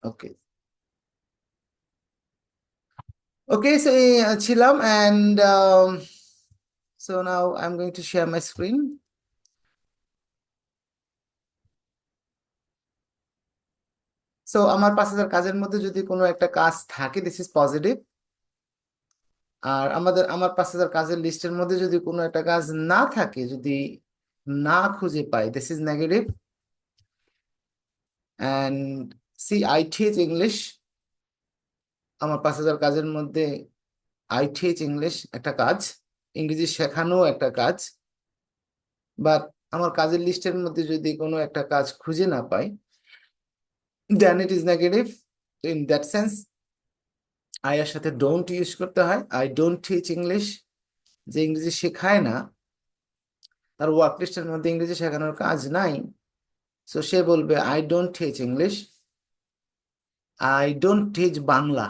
ওকে, ওকে, so ছিলাম and so now I am going to share my screen. So আমার 5,000 কাজের মধ্যে যদি কোনো একটা কাজ থাকে, দিস ইজ পজিটিভ। আর আমার 5,000 কাজের লিস্টের মধ্যে যদি কোনো একটা কাজ না থাকে, যদি না খুঁজে পাই, this is negative. And see, I teach English. আমার 5,000 কাজের মধ্যে আই টিচ ইংলিশ একটা কাজ, ইংরেজি শেখানো একটা কাজ। বাট আমার কাজের লিস্টের মধ্যে যদি কোনো একটা কাজ খুঁজে না পাই, then it is negative. In that sense I এর সাথে ডোন্ট ইউজ করতে হয়। I don't teach English. যে ইংরেজি শেখায় না, তার ওয়ার্ক লিস্টের মধ্যে ইংরেজি শেখানোর কাজ নাই, সো সে বলবে I don't teach English. I don't teach Bangla.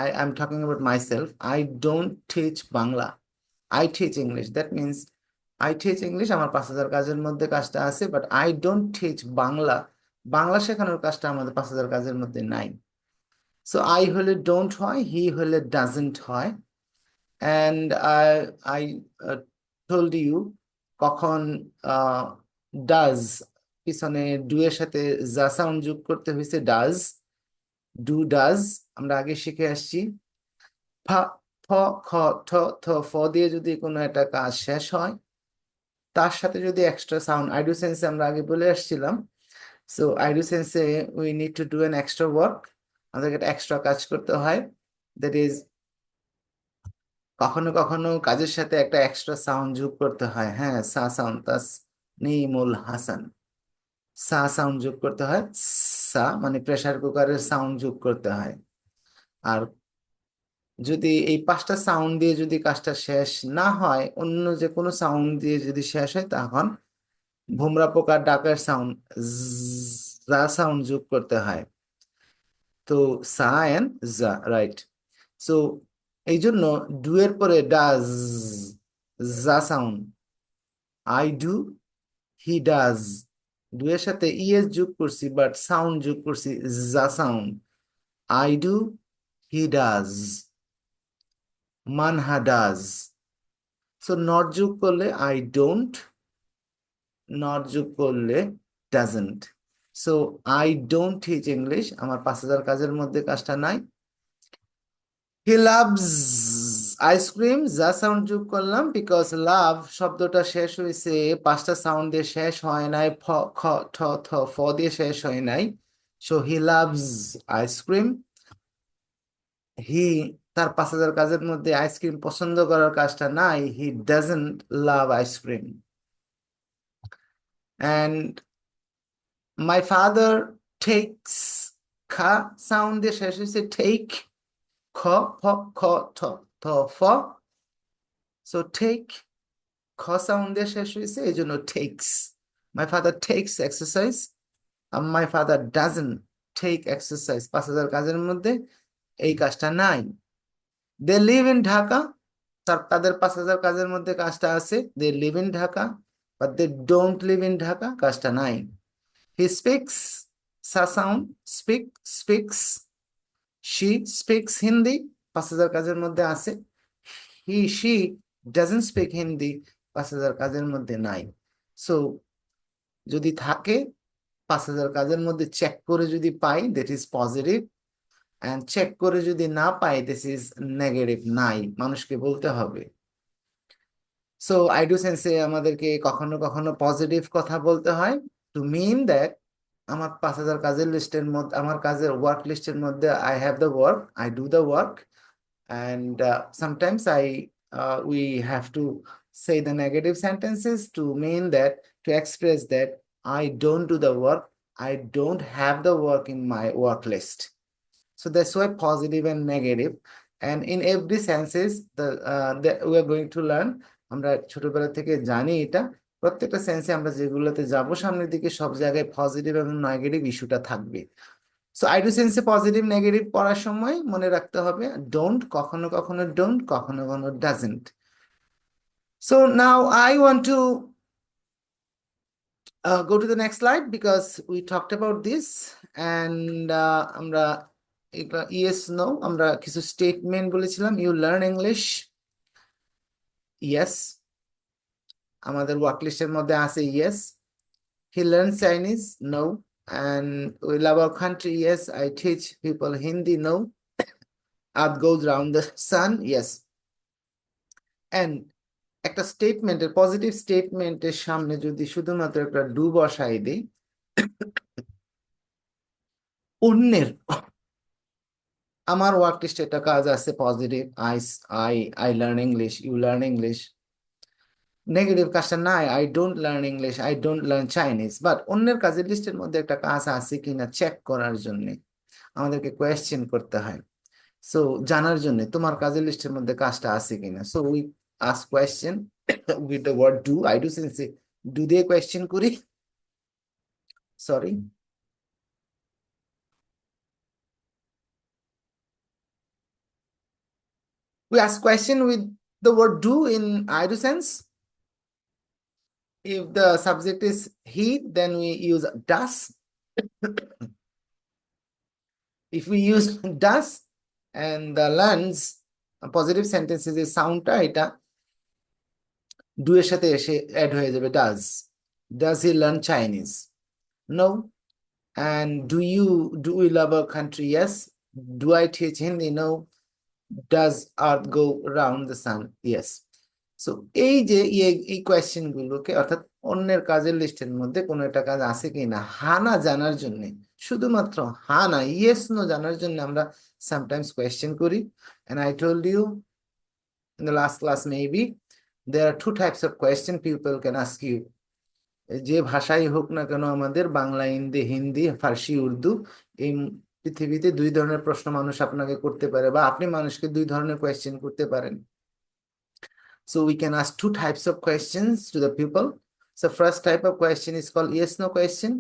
I am talking about my self. I don't teach Bangla, I teach English. That means I teach English, আমার 5,000 কাজের মধ্যে কাজটা আছে, but I don't teach Bangla. Bangla শেখানোর কাজটা আমাদের 5,000 কাজের মধ্যে নাই। সো আই হলে ডোন্ট হয়, হি হলে ডাজেন্ট হয়। অ্যান্ড আই টোল্ড ইউ কখন ডাজ পিছনে ডু এর সাথে যা সাউন্ড যোগ করতে হয়েছে, ডাজ, ডু, ডাজ আমরা আগে শিখে আসছি। ফ, ফ, খ, ঠ, থ, ফ দিয়ে যদি কোনো একটা কাজ শেষ হয়, তার সাথে যদি এক্সট্রা সাউন্ড, আইডু সেন্সে আমরা আগে বলে আসছিলাম। সো আইডু সেন্সে we need to do an extra work. আমাদেরকে একটা এক্সট্রা কাজ করতে হয়, দ্যাট ইজ কখনো কখনো কাজের সাথে একটা এক্সট্রা সাউন্ড যোগ করতে হয়। হ্যাঁ, সা সাউন্ড, তাস নিমুল হাসান, সা সাউন্ড যোগ করতে হয়। সা মানে প্রেসার কুকারের সাউন্ড যোগ করতে হয়। আর যদি এই 5টা সাউন্ড দিয়ে যদি কাজটা শেষ না হয়, অন্য যে কোনো সাউন্ড দিয়ে যদি শেষ হয়, তখন ভোমরা পোকার ডাকের সাউন্ড, যা সাউন্ড যোগ করতে হয়। তো সা এন্ড যা, রাইট। সো এই জন্য ডু এর পরে ডাজ, যা sound. I do, he does. Do এর সাথে ইএস যোগ করছি, বাট সাউন্ড যোগ করছি যা sound. I do, he does, Manha does. So not যোগ করলে আই ডোন্ট, নট যোগ করলে doesn't. So I don't teach English, আমার 5,000 কাজের মধ্যে কাজটা নাই। হি লাভস আইসক্রিম, যা সাউন্ড যোগ করলাম, বিকজ লাভ শব্দটা শেষ হয়েছে 5টা সাউন্ড দিয়ে, শেষ হয় নাই ফ, খ, ঠ, থ, ফ দিয়ে শেষ হয় নাই। So he loves ice cream. He, তার 5,000 কাজের মধ্যে আইসক্রিম পছন্দ করার কাজটা নাই, he doesn't love ice cream. And my father takes, খা সাউন্ড দিয়ে শেষ হয়েছে টেক, খ, ফ, খ, ঠ, থ, ফ। সো টেক, খ সাউন্ড দিয়ে শেষ হয়েছে, এই জন্য takes. My father takes exercise. My father doesn't take exercise, 5,000 কাজের মধ্যে এই কাজটা নাই। দে লিভ ইন ঢাকা, তাদের 5,000 কাজের মধ্যে কাজটা আছে, they live in Dhaka, but they don't live in Dhaka, কাজটা নাই। হি স্পিক্স, সা sound, speak, speaks. She speaks Hindi, 5,000 কাজের মধ্যে আছে। He, she doesn't speak Hindi, 5,000 কাজের মধ্যে নাই। সো যদি থাকে 5,000 কাজের মধ্যে চেক করে যদি পাই, that is positive. And check করে যদি না পাই, দিস ইজ নেগেটিভ, নাই, মানুষকে বলতে হবে। সো আইডু সেন্সে আমাদেরকে কখনো কখনো পজিটিভ কথা বলতে হয়, টু মিন দ্যাট আমার 5,000 কাজের লিস্টের মধ্যে, আমার কাজের ওয়ার্ক লিস্টের মধ্যে I have the work, I do the work. And sometimes we have to say the negative sentences to mean that, to express that I don't do the work, I don't have the work in my work list. So that's why positive and negative. And in every senses, that we are going to learn, আমরা ছোটবেলা থেকে জানি এটা, প্রত্যেকটা সেন্সে আমরা যেগুলোতে যাব সামনের দিকে, সব জায়গায় পজিটিভ এবং নেগেটিভ ইস্যুটা থাকবে। সো আইডু সেন্সে পজিটিভ নেগেটিভ পড়ার সময় মনে রাখতে হবে ডোন্ট, কখনো কখনো ডোন্ট, কখনো কখনো doesn't. So now I want to Go to the next slide because we talked about this and আমরা yes no আমরা কিছু স্টেটমেন্ট বলেছিলাম you learn English yes আমাদের ওয়ার্ক লিস্টের মধ্যে আছে yes he learns Chinese no and we love our country yes I teach people Hindi no earth goes round the sun yes and একটা স্টেটমেন্টের positive স্টেটমেন্টের সামনে যদি শুধুমাত্র একটা ডু বসাই দিই অন্যের আমার ওয়ার্ক লিস্টে একটা কাজ আছে positive I I I learn English you learn English negative কাজটা নাই I don't learn English I don't learn Chinese but অন্যের কাজের লিস্টের মধ্যে একটা কাজ আছে কিনা চেক করার জন্য আমাদেরকে কোয়েশ্চেন করতে হয় সো জানার জন্য তোমার কাজের লিস্টের মধ্যে কাজটা আছে কিনা so we ask question with the word do I do সেন্সে ডু দিয়ে কোয়েশ্চেন করি sorry we ask question with the word do in I do sense. If the subject is he, then we use does. If we use does and the learns, a positive sentences is sound এটা do এর সাথে এসে add হয়ে যাবে does. Does he learn Chinese? No. And do we love our country? Yes. Do I teach Hindi? No. Does earth go around the sun? Yes. So এই যে এই question গুলোকে অর্থাৎ অন্যের কাজের লিস্টের মধ্যে কোনো একটা কাজ আছে কিনা হানা জানার জন্য শুধুমাত্র হানা ইয়েস নো জানার জন্য আমরা সামটাইমস কোয়েশ্চেন করি and I told you in the last class maybe there are two types of question people can ask you যে ভাষাই হোক না কেন আমাদের বাংলা হিন্দি ফার্সি উর্দু এই পৃথিবীতে দুই ধরনের প্রশ্ন মানুষ আপনাকে করতে পারে বা আপনি মানুষকে দুই ধরনের কোয়েশ্চেন করতে পারেন. So we can ask two types of questions to the people. So first type of question is called yes no question.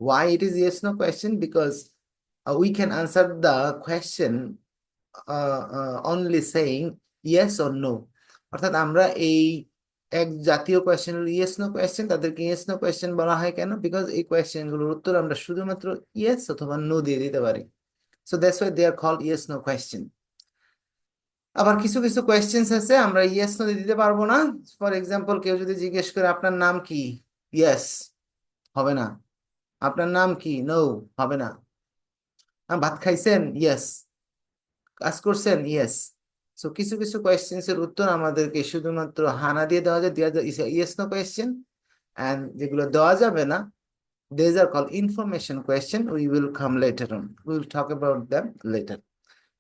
Why it is yes no question? Because we can answer the question only saying yes or no. অর্থাৎ আমরা এই এক জাতীয় question yes no question তাদেরকে yes no question বলা হয় কেন because এই কোয়েশ্চেন গুলোর উত্তর আমরা শুধুমাত্র ইয়েস অথবা নো দিয়ে দিতে পারি so that's why they are called yes no question আবার কিছু কিছু কোয়েশ্চেন্স আছে আমরা ইয়েস নো দিতে পারবো না ফর এক্সাম্পল কেউ যদি জিজ্ঞেস করে আপনার নাম কি ইয়েস হবে না আপনার নাম কি নো হবে না ভাত খাইছেন ইয়েস কাজ করছেন ইয়েস সো কিছু কিছু কোয়েশ্চেন্স এর উত্তর আমাদেরকে শুধুমাত্র হানা দিয়ে দেওয়া যায় ইয়েস নো কোয়েশ্চেন এন্ড যেগুলো দেওয়া যাবে না these are called information question we will come later on we will talk about them later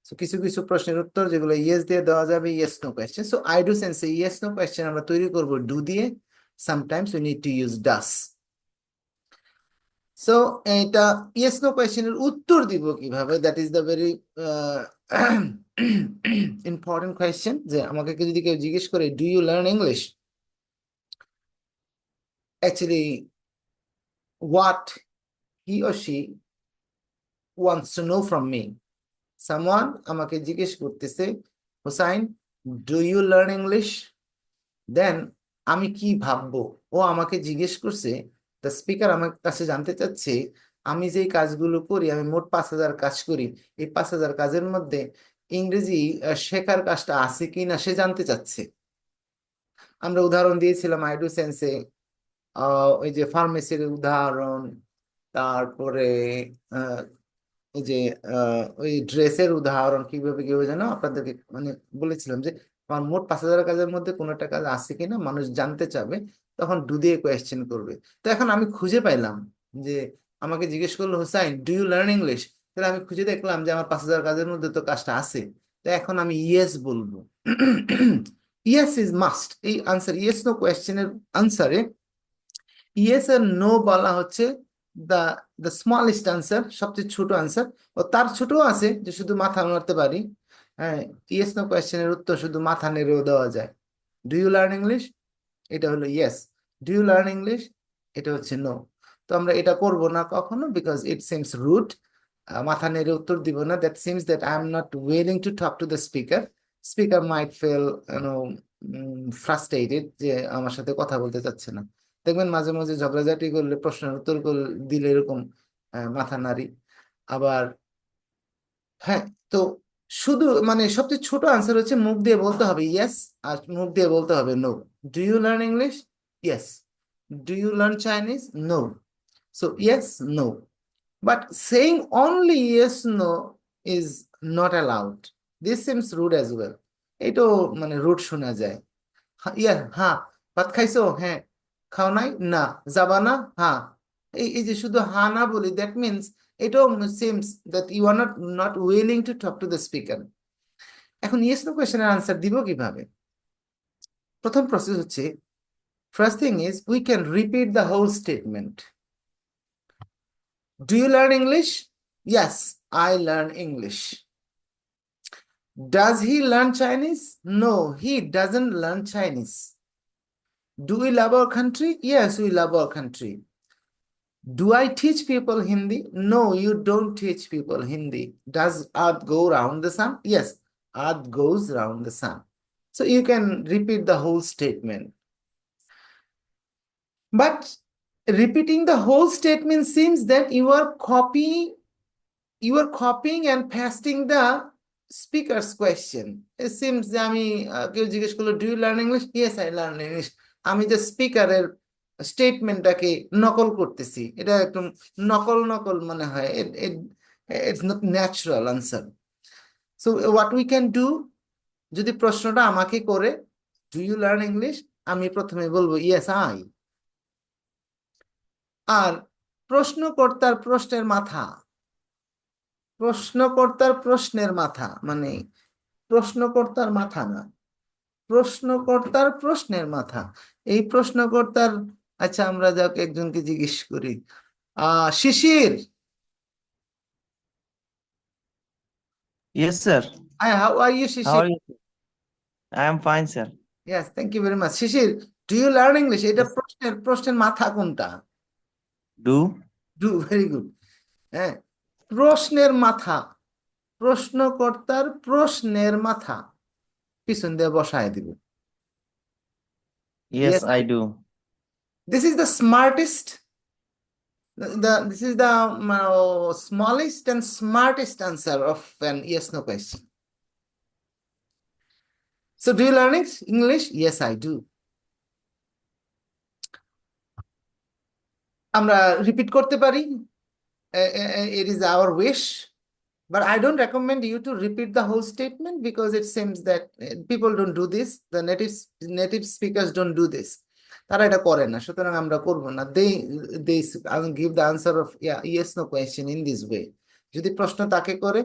so কিছু কিছু প্রশ্নের উত্তর যেগুলো ইয়েস দিয়ে দেওয়া যাবে yes no question so I do sense yes no question আমরা তৈরি করব ডু দিয়ে sometimes we need to use does so এটা ইয়েস নো কোয়েশ্চেনের উত্তর দিব কিভাবে that is the very important question যে আমাকে যদি কেউ জিজ্ঞেস করে do you learn English actually what he or she wants to know from me someone আমাকে জিজ্ঞেস করতেছে Hossain do you learn English then আমি কি ভাববো ও আমাকে জিজ্ঞেস করছে দ্য স্পিকার আমার কাছে জানতে চাচ্ছে আমি যে কাজগুলো করি আমি মোট 5,000 কাজ করি এই 5,000 কাজের মধ্যে ইংরেজি শেখার কাজটা আছে কিনা সে জানতে চাচ্ছে আমরা উদাহরণ দিয়েছিলাম আই ডু সেন্সে ওই যে ফার্মেসির উদাহরণ তারপরে এই যে ওই ড্রেসের উদাহরণ কিভাবে কিভাবে যেন আপনাদেরকে মানে বলেছিলাম যে আমার মোট 5,000 কাজের মধ্যে কোনো একটা কাজ আছে কিনা মানুষ জানতে চাবে তখন ডু দিয়ে কোয়েশ্চেন করবে তো এখন আমি খুঁজে পাইলাম যে আমাকে জিজ্ঞেস করলো Hossain do you learn English তাহলে আমি খুঁজে দেখলাম যে আমার 5,000 কাজের মধ্যে তো কাজটা আছে তো এখন আমি ইয়েস বলবো ইয়েস ইজ মাস্ট এই আনসার ইয়েস নো কোয়েশ্চেনের আনসারে ইয়েস আর নো বলা হচ্ছে the the smallest answer সবচেয়ে ছোট আনসার ও তার ছোট আছে যে শুধু মাথা নাড়তে পারি হ্যাঁ ইয়েস নো কোয়েশ্চেনের উত্তর শুধু মাথা নেড়েও দেওয়া যায় ডু ইউ লার্ন ইংলিশ এটা হলো yes do you learn English এটা হচ্ছে নো তো আমরা এটা করব না কখনো বিকজ ইট সিমস রুড মাথা নেড়ে উত্তর দিব না that seems that I am not willing to talk to the speaker speaker might feel frustrated যে আমার সাথে কথা বলতে চাচ্ছে না দেখবেন মাঝে মাঝে ঝগড়াঝাটি করলে প্রশ্নের উত্তর দিলে এরকম মাথা নাড়ি। আবার হ্যাঁ, তো শুধু মানে সবচেয়ে ছোট আনসার হচ্ছে মুখ দিয়ে বলতে হবে ইয়েস, আর মুখ দিয়ে বলতে হবে no. Do you learn English? Yes. Do you learn Chinese? No. So yes, no. But saying only yes no is not allowed. This seems rude as well. এটাও মানে রুড শোনা যায়। ইয়া, হ্যাঁ। ভাত খাইছো? হ্যাঁ। খাও নাই? না। যাবা না? হ্যাঁ। এই যে শুধু হ্যাঁ না বলি, দ্যাট মিনস এটাও seems that you are not not willing to talk to the speaker. এখন ইয়েস নো কোয়েশ্চেনের আনসার দিব কিভাবে? প্রথম প্রসেস হচ্ছে, first thing is we can repeat the whole statement. Do you learn English? Yes, I learn English. Does he learn Chinese? No, he doesn't learn Chinese. Do we love our country? Yes, we love our country. Do I teach people Hindi? No, you don't teach people Hindi. Does earth go round the sun? Yes, earth goes round the sun. So you can repeat the whole statement. But repeating the whole statement seems that you are copying and pasting the speaker's question. It seems যে আমি কেউ জিজ্ঞেস করলো do you learn English? Yes I learn English. আমি যে স্পিকারের স্টেটমেন্টটাকে নকল করতেছি, এটা একদম নকল নকল মনে হয়। It's not natural answer. So what we can do, যদি প্রশ্নটা আমাকে করে ডু ইউ লার্ন ইংলিশ, আমি প্রথমে বলবো ইয়েস আই। আর প্রশ্নকর্তার প্রশ্নের মাথা, প্রশ্নকর্তার প্রশ্নের মাথা মানে প্রশ্নকর্তার মাথা না, প্রশ্নকর্তার প্রশ্নের মাথা। এই প্রশ্নকর্তার, আচ্ছা আমরা যাকে একজনকে জিজ্ঞেস করি, Shishir. Yes, sir. How are you How Shishir? are you? I am fine, sir. Yes, thank you very much. Shishir, do you learn English, এটা Yes. প্রশ্নের প্রশ্নের মাথা কোনটা? Do? Do, very good. হ্যাঁ, প্রশ্নের মাথা, প্রশ্নকর্তার প্রশ্নের মাথা পিছন দিয়ে বসায় দিব। Yes, yes, I do. This is the smartest, this is the smallest and smartest answer of an yes no question. So do you learn English? Yes, I do. আমরা রিপিট করতে পারি, it is our wish, but I don't recommend you to repeat the whole statement because it seems that people don't do this, the native speakers don't do this. তারা এটা করে না, সুতরাং আমরা করব না। they give the answer of yes no question in this way. যদি প্রশ্ন তাকে করে,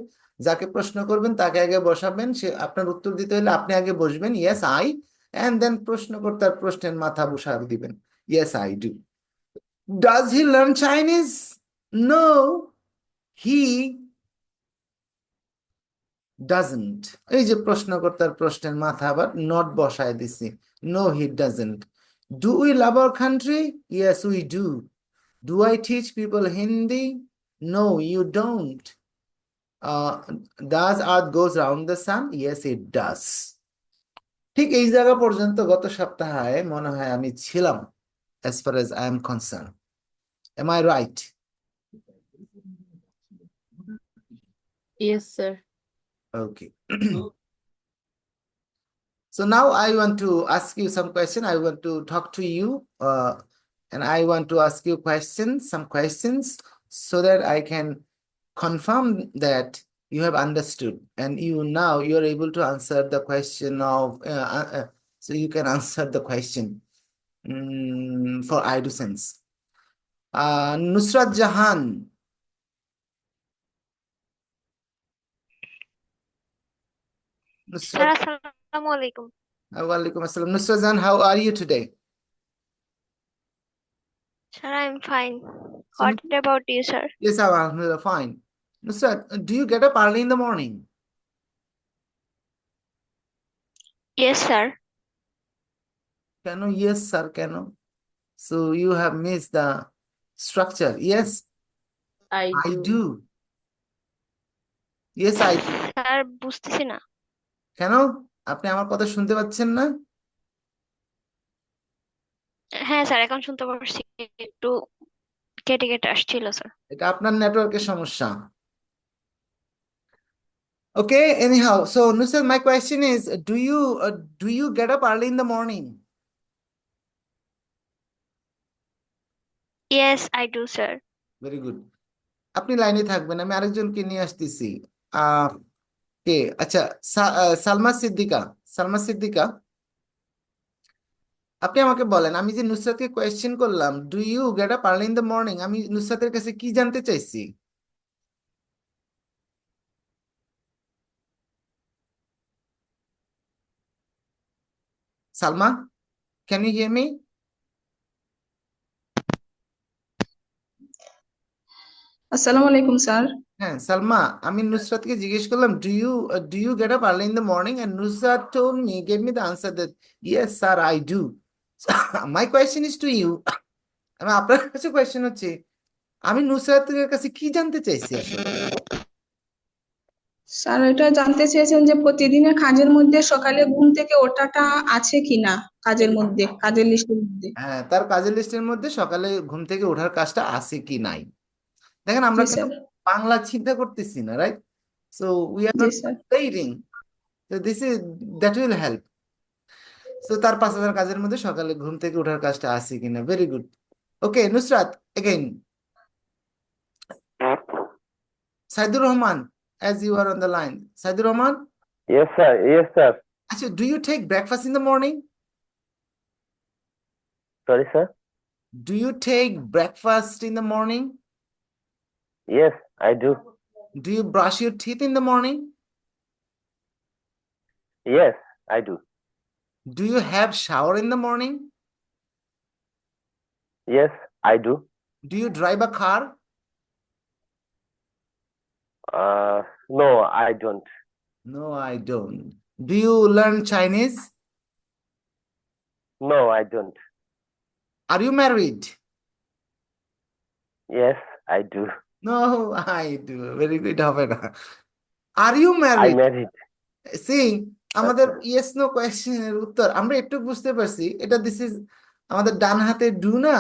যাকে প্রশ্ন করবেন তাকে আগে বসাবেন, সে আপনার উত্তর দিতে হলে আপনি আগে বসবেন ইয়েস আই, and then প্রশ্নকর্তার প্রশ্নের মাথা বসাবে দিবেন yes I do. Does he learn Chinese? No, he doesn't. এই যে প্রশ্নকর্তার প্রশ্নের মাথা আবার নট বসায় দিছি, no he doesn't. Do we love our country? Yes we do. Do I teach people Hindi? No, you don't. uh, does earth goes round the sun? Yes it does. ঠিক এই জায়গা পর্যন্ত গত সপ্তাহে মনে হয় আমি ছিলাম, as far as I am concerned. Am I right? Yes, sir. Okay. So now I want to ask you some question. I want to talk to you, and I want to ask you some questions, so that I can confirm that you have understood, and you're able to answer the question of, so you can answer the question for I do sense. Nusrat Jahan. Sir, Nusrat, assalamu alaikum. Walaikum assalam. Nusrat Jahan, how are you today? Sir, I'm fine. What about you, sir? Yes, I'm fine. Nusrat, do you get up early in the morning? Yes, sir. Can yes, sir, can. So you have missed the structure. Yes, I I do. do. Yes, I do. Sir বুঝতেছি না। কেন? আপনি আমার কথা শুনতে পাচ্ছেন না? হ্যাঁ স্যার, এখন শুনতে পারছি। একটু কেটে কেটে আসছিল স্যার। এটা আপনার নেটওয়ার্কের সমস্যা। Okay, anyhow, so Nusrat, my question is, do you get up early in the morning? Yes I do sir. Very good. আপনি লাইনে থাকবেন, আমি আরেকজনকে নিয়ে আসতেছি। আহ কে? আচ্ছা, সালমা সিদ্দিকা। সালমা সিদ্দিকা, আপনি আমাকে বলেন, আমি যে নুসরাতকে কোয়েশ্চেন করলাম, do you get up early in the morning, আমি নুসরাতের কাছে কি জানতে চাইছি? Salma, can you hear me? আসসালামু আলাইকুম স্যার। হ্যাঁ সালমা, আমি নুসরাতকে জিজ্ঞেস করলাম, do you get up early in the morning, and Nusrat told me, gave me the answer that yes sir I do. My question is to you, আমি আপনার কাছে কোয়েশ্চেন হচ্ছে, আমি নুসরাতের কাছে কি জানতে চাইছি আসলে? স্যার এটা জানতে চেয়েছেন যে প্রতিদিনের কাজের মধ্যে সকালে ঘুম থেকে ওঠাটা আছে কিনা, কাজের মধ্যে, কাজের লিস্টের মধ্যে। হ্যাঁ, তার কাজের লিস্টের মধ্যে সকালে ঘুম থেকে ওঠার কাজটা আছে কি নাই। দেখেন, আমরা জি কিন্তু স্যার। বাংলা চিন্তা করতেছি না, right? So we are G not sir. Translating, so this is, that will help. So তার 5,000 কাজের মধ্যে সকালে ঘুম থেকে ওঠার কাজটা আছে কিনা। Very good. Okay Nusrat, again Saidur Rahman, as you are on the line, Saidur Rahman, Yes, sir. Yes, sir. আচ্ছা, do you take breakfast in the morning? Sorry, sir. Do you take breakfast in the morning? Yes, I do. Do you brush your teeth in the morning? Yes, I do. Do you have shower in the morning? Yes, I do. Do you drive a car? No, I don't. No, I don't. Do you learn Chinese? No, I don't. Are you married? Yes, I do. No, I do. Very good, হবে না। Are you I married? married. See, আমাদের Okay. Yes no কোয়েশ্চেনের উত্তর আমরা একটু বুঝতে পারছি, এটা দিস ইজ আমাদের ডান হাতে ডু না।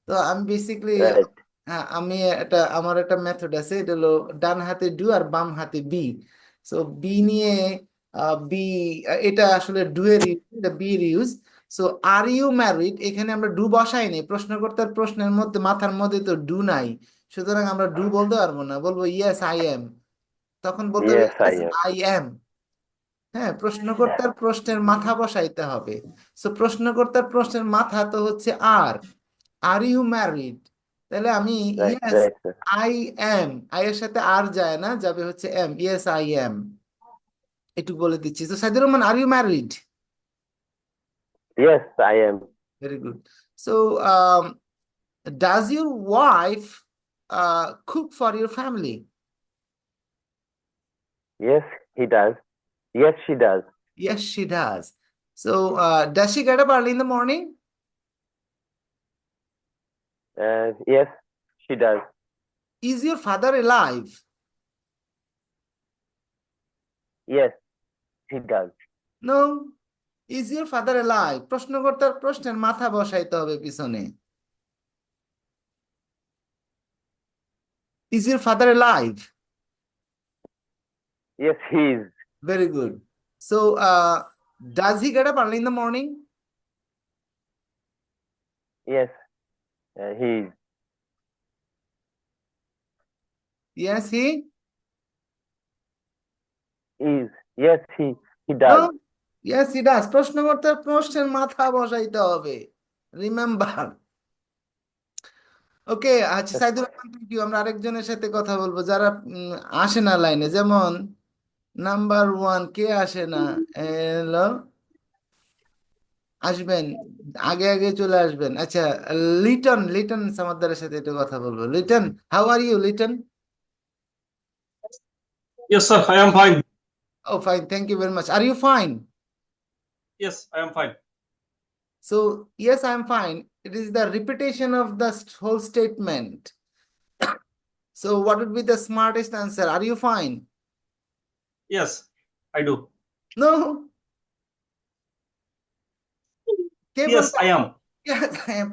তো আমি বেসিক্যালি, Right. হ্যাঁ, আমি এটা, আমার একটা মেথড আছে, এটা হলো ডান হাতে ডু আর বাম হাতে বি। সো বি নিয়ে বি, এটা আসলে ডু এর ইউজ, এটা বি এর use. So are you married, এখানে আমরা ডু বসাইনি, প্রশ্নকর্তার প্রশ্নের মধ্যে মাথার মধ্যে তো ডু নাই, সুতরাং আমরা ডু বলতে পারবো না, বলবো ইয়েস আই এম। তখন বলতে হবে Yes, I yes am. I am. হ্যাঁ, প্রশ্নকর্তার প্রশ্নের মাথা বসাইতে হবে। সো প্রশ্নকর্তার প্রশ্নের মাথা তো হচ্ছে আর ইউ ম্যারিড, তাহলে আমি Right, yes right, sir. I am, I এর সাথে আর যায় না, যাবে হচ্ছে এম, ইয়েস আই এম, একটু বলে দিচ্ছি। তো Saidur Rahman, are you married? Yes, I am. Very good. So does your wife cook for your family? Yes, he does. Yes, she does. Yes, she does. So does she get up early in the morning? Yes, she does. Is your father alive? Yes, he does. No. Is your father alive? প্রশ্নকর্তার প্রশ্নের মাথা বসাইতে হবে পিছনে। Is your father alive? Yes, he is. Very good. So does he get up early in the morning? Yes, he is. Yes, he Is. Yes, he does. no. Yes, he does. প্রশ্নকর্তার প্রশ্নের মাথা বসাইতে হবে, remember. ওকে, আচ্ছা Saidur Rahman, thank you. আমরা আরেকজনের সাথে কথা বলবো যারা আসে না লাইনে, যেমন নাম্বার 1 কে আসে না, হ্যালো, আসবেন, আগে আগে চলে আসবেন। আচ্ছা, লিটন, লিটন সামাদ্দারের সাথে একটু কথা বলবো। Liton, how are you Liton? Yes, sir, I am fine. Oh fine, thank you very much. Are you fine? Yes, I am fine. So yes I am fine, it is the repetition of the whole statement. So what would be the smartest answer? Are you fine? Yes, I do. No, কে Yes, বলবে? I am.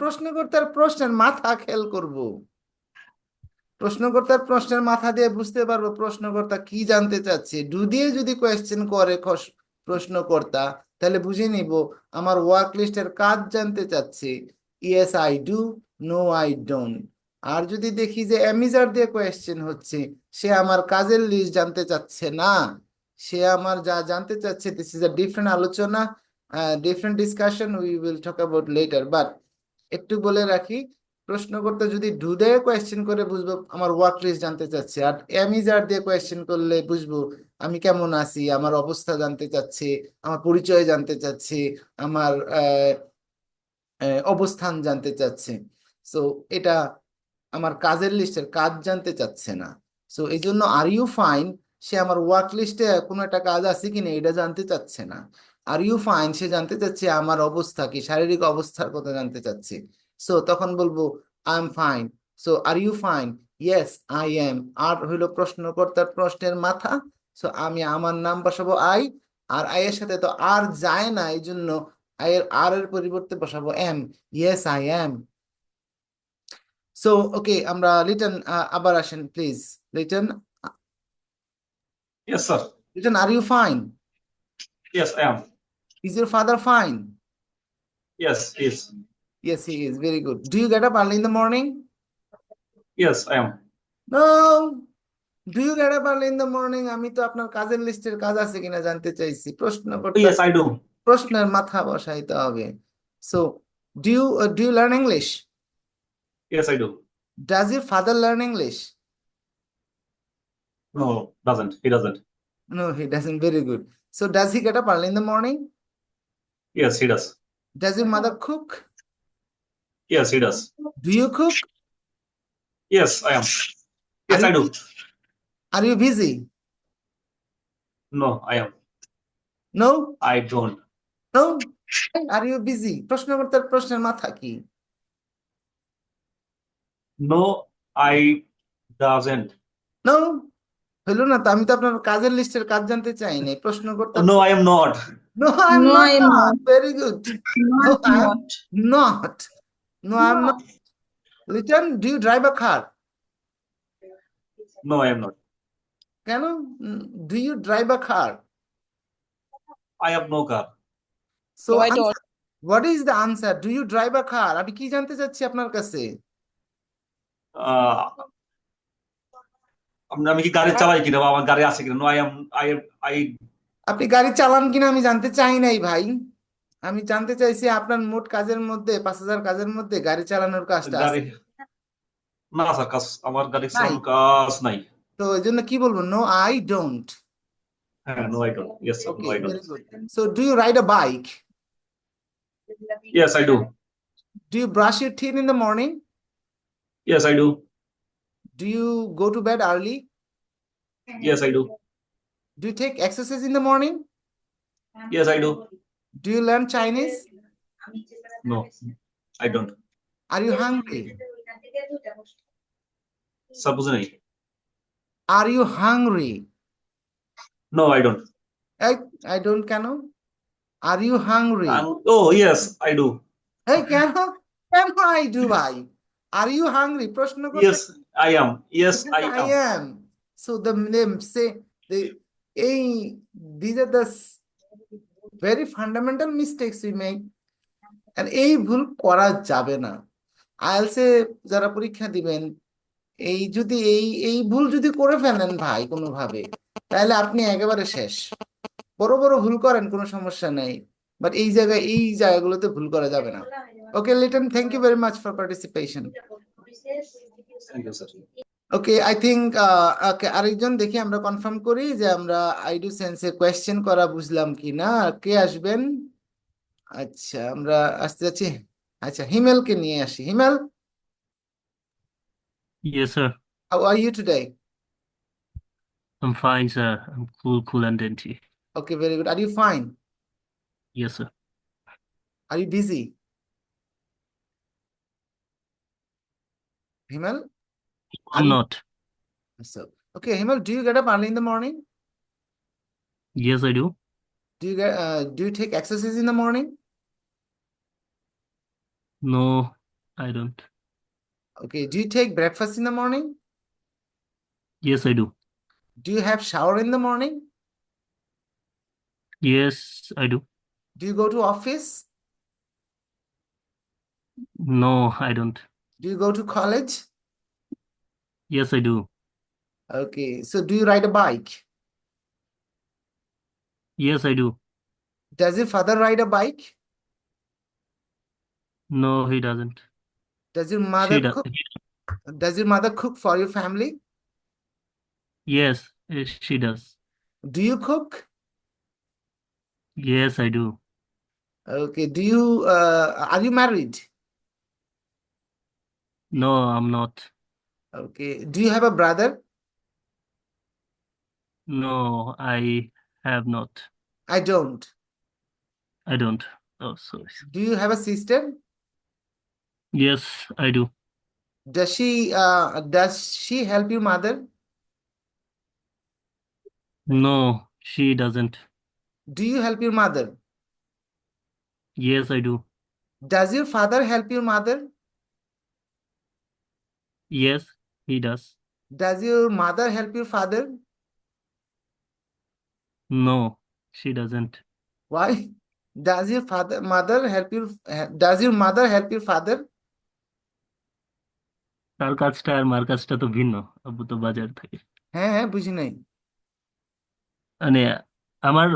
প্রশ্নকর্তার প্রশ্নের মাথা খেয়াল করব। প্রশ্নকর্তার প্রশ্নের মাথা দিয়ে বুঝতে পারবো প্রশ্নকর্তা কি জানতে চাচ্ছে। ডু দিয়ে যদি কোয়েশ্চেন করে প্রশ্নকর্তা, তাহলে বুঝে নিব আমার ওয়ার্ক লিস্টের কাজ জানতে চাচ্ছে। Yes I do, no I don't. আর যদি দেখি যে অ্যামিজার দিয়ে কোয়েশ্চেন হচ্ছে, সে আমার কাজের লিস্ট জানতে চাচ্ছে না, সে আমার যা জানতে চাচ্ছে, দিস ইজ আ ডিফারেন্ট আলোচনা, different discussion, we will talk about letter. But একটু বলে রাখি, প্রশ্নকর্তা যদি ডু দিয়ে কোয়েশ্চেন করে বুঝবো আমার ওয়ার্ক লিস্ট জানতে চাচ্ছে, আর অ্যামিজার দিয়ে কোয়েশ্চেন করলে বুঝবো আমি কেমন আছি, আমার অবস্থা জানতে চাচ্ছে, আমার পরিচয় জানতে চাচ্ছে, আমার অবস্থান জানতে চাচ্ছে। সো এটা আমার কাজের লিস্টের কাজ জানতে চাচ্ছে না। সো এই জন্য আর ইউ ফাইন, সে আমার ওয়ার্ক লিস্টে কোনো একটা কাজ আছে কিনা এটা জানতে চাচ্ছে না। আর ইউ ফাইন, সে জানতে চাচ্ছে আমার অবস্থা কি, শারীরিক অবস্থার কথা জানতে চাচ্ছে। সো তখন বলবো I am fine. So are you fine? Yes I am. আর হইলো প্রশ্নকর্তার প্রশ্নের মাথা। সো আমি আমার নাম বসাবো আই, আর আই এর সাথে তো আর যায় না, এই জন্য আই এর আর এর পরিবর্তে বসাবো am. Yes I am. So okay, আমরা লিটন আবার আসেন please. Liton, Yes, sir. Liton, are you fine? Yes, I am. Is your father fine? Yes, yes. Yes, he is. Very good. Do you get up early in the morning? Yes, I am. No. Do you get up early in the morning? আমি তো আপনার কাজের লিস্টের কাজ আছে কিনা জানতে চাইছি। প্রশ্নকর্তা Yes, I do. প্রশ্নের মাথা বসাইতে হবে। So, do you learn English? Yes, I do. Does your father learn English? No, doesn't. He doesn't. No, he doesn't. Very good. So, does he get up early in the morning? Yes, he does. Does your mother cook? Yes, he does. Do you cook? Yes, I am. Yes, Are I you do. Are you busy? No, I am. No? I don't. No? Are you busy? প্রশ্নকর্তার প্রশ্নের মাথা কি? No, I doesn't. No? হইলো না তো, আমি তো আপনার কাজের লিস্টের কাজ জানতে চাই নাই। প্রশ্নকর্তার No, I am not. No, I'm No, I am not. not. Very good. No, Not I'm not. not. No, I'm not. Litan, do you drive a car? No, I am not. কেন? Do you drive a car? I have no car. So No, I answer, don't. what is the answer? Do you drive a car? আমি কি জানতে চাচ্ছি আপনার কাছে? Uh, আমি কি গাড়ি চালাই কিনা বা আমার গাড়ি আছে কিনা? No, I আপনি গাড়ি চালান কিনা আমি জানতে চাই নাই ভাই। আমি জানতে চাইছি আপনার মোট কাজের মধ্যে 5,000 কাজের মধ্যে গাড়ি চালানোর কাজটা আছে। গাড়ি না স্যার, কাজ আমার গাড়ি নাই। চালানোর কাজ নাই। তো এই জন্য কি বলবো? No I don't. হ্যাঁ, no, I don't. Yes, sir. No, Okay, I very don't. good. So do you ride a bike? Yes, I do. Do you brush your teeth in the morning? Yes, I do. Do you go to bed early? Yes, I do. Do you take exercise in the morning? Yes, I do. Do you learn Chinese? No, I don't. Are you hungry? Sir বুঝে নাই। Are you hungry? No, I don't. I don't কেন? Are you hungry? Oh, yes, I do. এই কেন? কেন I do ভাই? Are you hungry? প্রশ্ন করতে Yes, I am. Yes, I I am. am. So they say these are the very fundamental mistakes we make. And এই ভুল করা যাবে না। আইএলসে যারা পরীক্ষা দিবেন, এই ভুল যদি করে ফেলেন ভাই কোনোভাবে, তাহলে আপনি একেবারে শেষ। বড় বড় ভুল করেন কোনো সমস্যা নেই, বাট এই জায়গাগুলোতে ভুল করা যাবে না। Okay Liton, thank you very much for participation. Thank you, sir. Okay, I think আরেকজন দেখি আমরা কনফার্ম করি যে আমরা আইডু সেন্সে কোয়েশ্চেন করা বুঝলাম কি না। কে আসবেন? আচ্ছা, আমরা আসতে যাচ্ছি। আচ্ছা, হিমেলকে নিয়ে আসি। Himel, Yes, sir. How are you today? I'm fine, sir. I'm cool and dainty. Okay, very good. Are you fine? Yes, sir. Are you busy? Himal? I'm not. So, okay, Himal, do you get up early in the morning? Yes, I do. Do you take exercise in the morning? No, I don't. Okay, do you take breakfast in the morning? Yes, I do. Do you have shower in the morning? Yes, I do. Do you go to office? No, I don't. Do you go to college? Yes, I do. Okay, so do you ride a bike? Yes, I do. Does your father ride a bike? No, he doesn't. Does your She mother does. cook? Does your mother cook for your family? Yes, she does. Do you cook? Yes, I do. Okay, are you married? No, I'm not. Okay, do you have a brother? No, I have not. I don't. I don't. Oh, sorry. Do you have a sister? Yes, I do. Does she help your mother? No, she doesn't. Do you help your mother? Yes, I do. Does your father help your mother? Yes, he does. Does your mother help your father? No, she doesn't. Why? Does your mother help does your mother help your father? তার কাজটা আর মার কাজটা তো ভিন্ন। আব্বু তো বাজার থাকে। হ্যাঁ হ্যাঁ বুঝি নাই। মানে আমার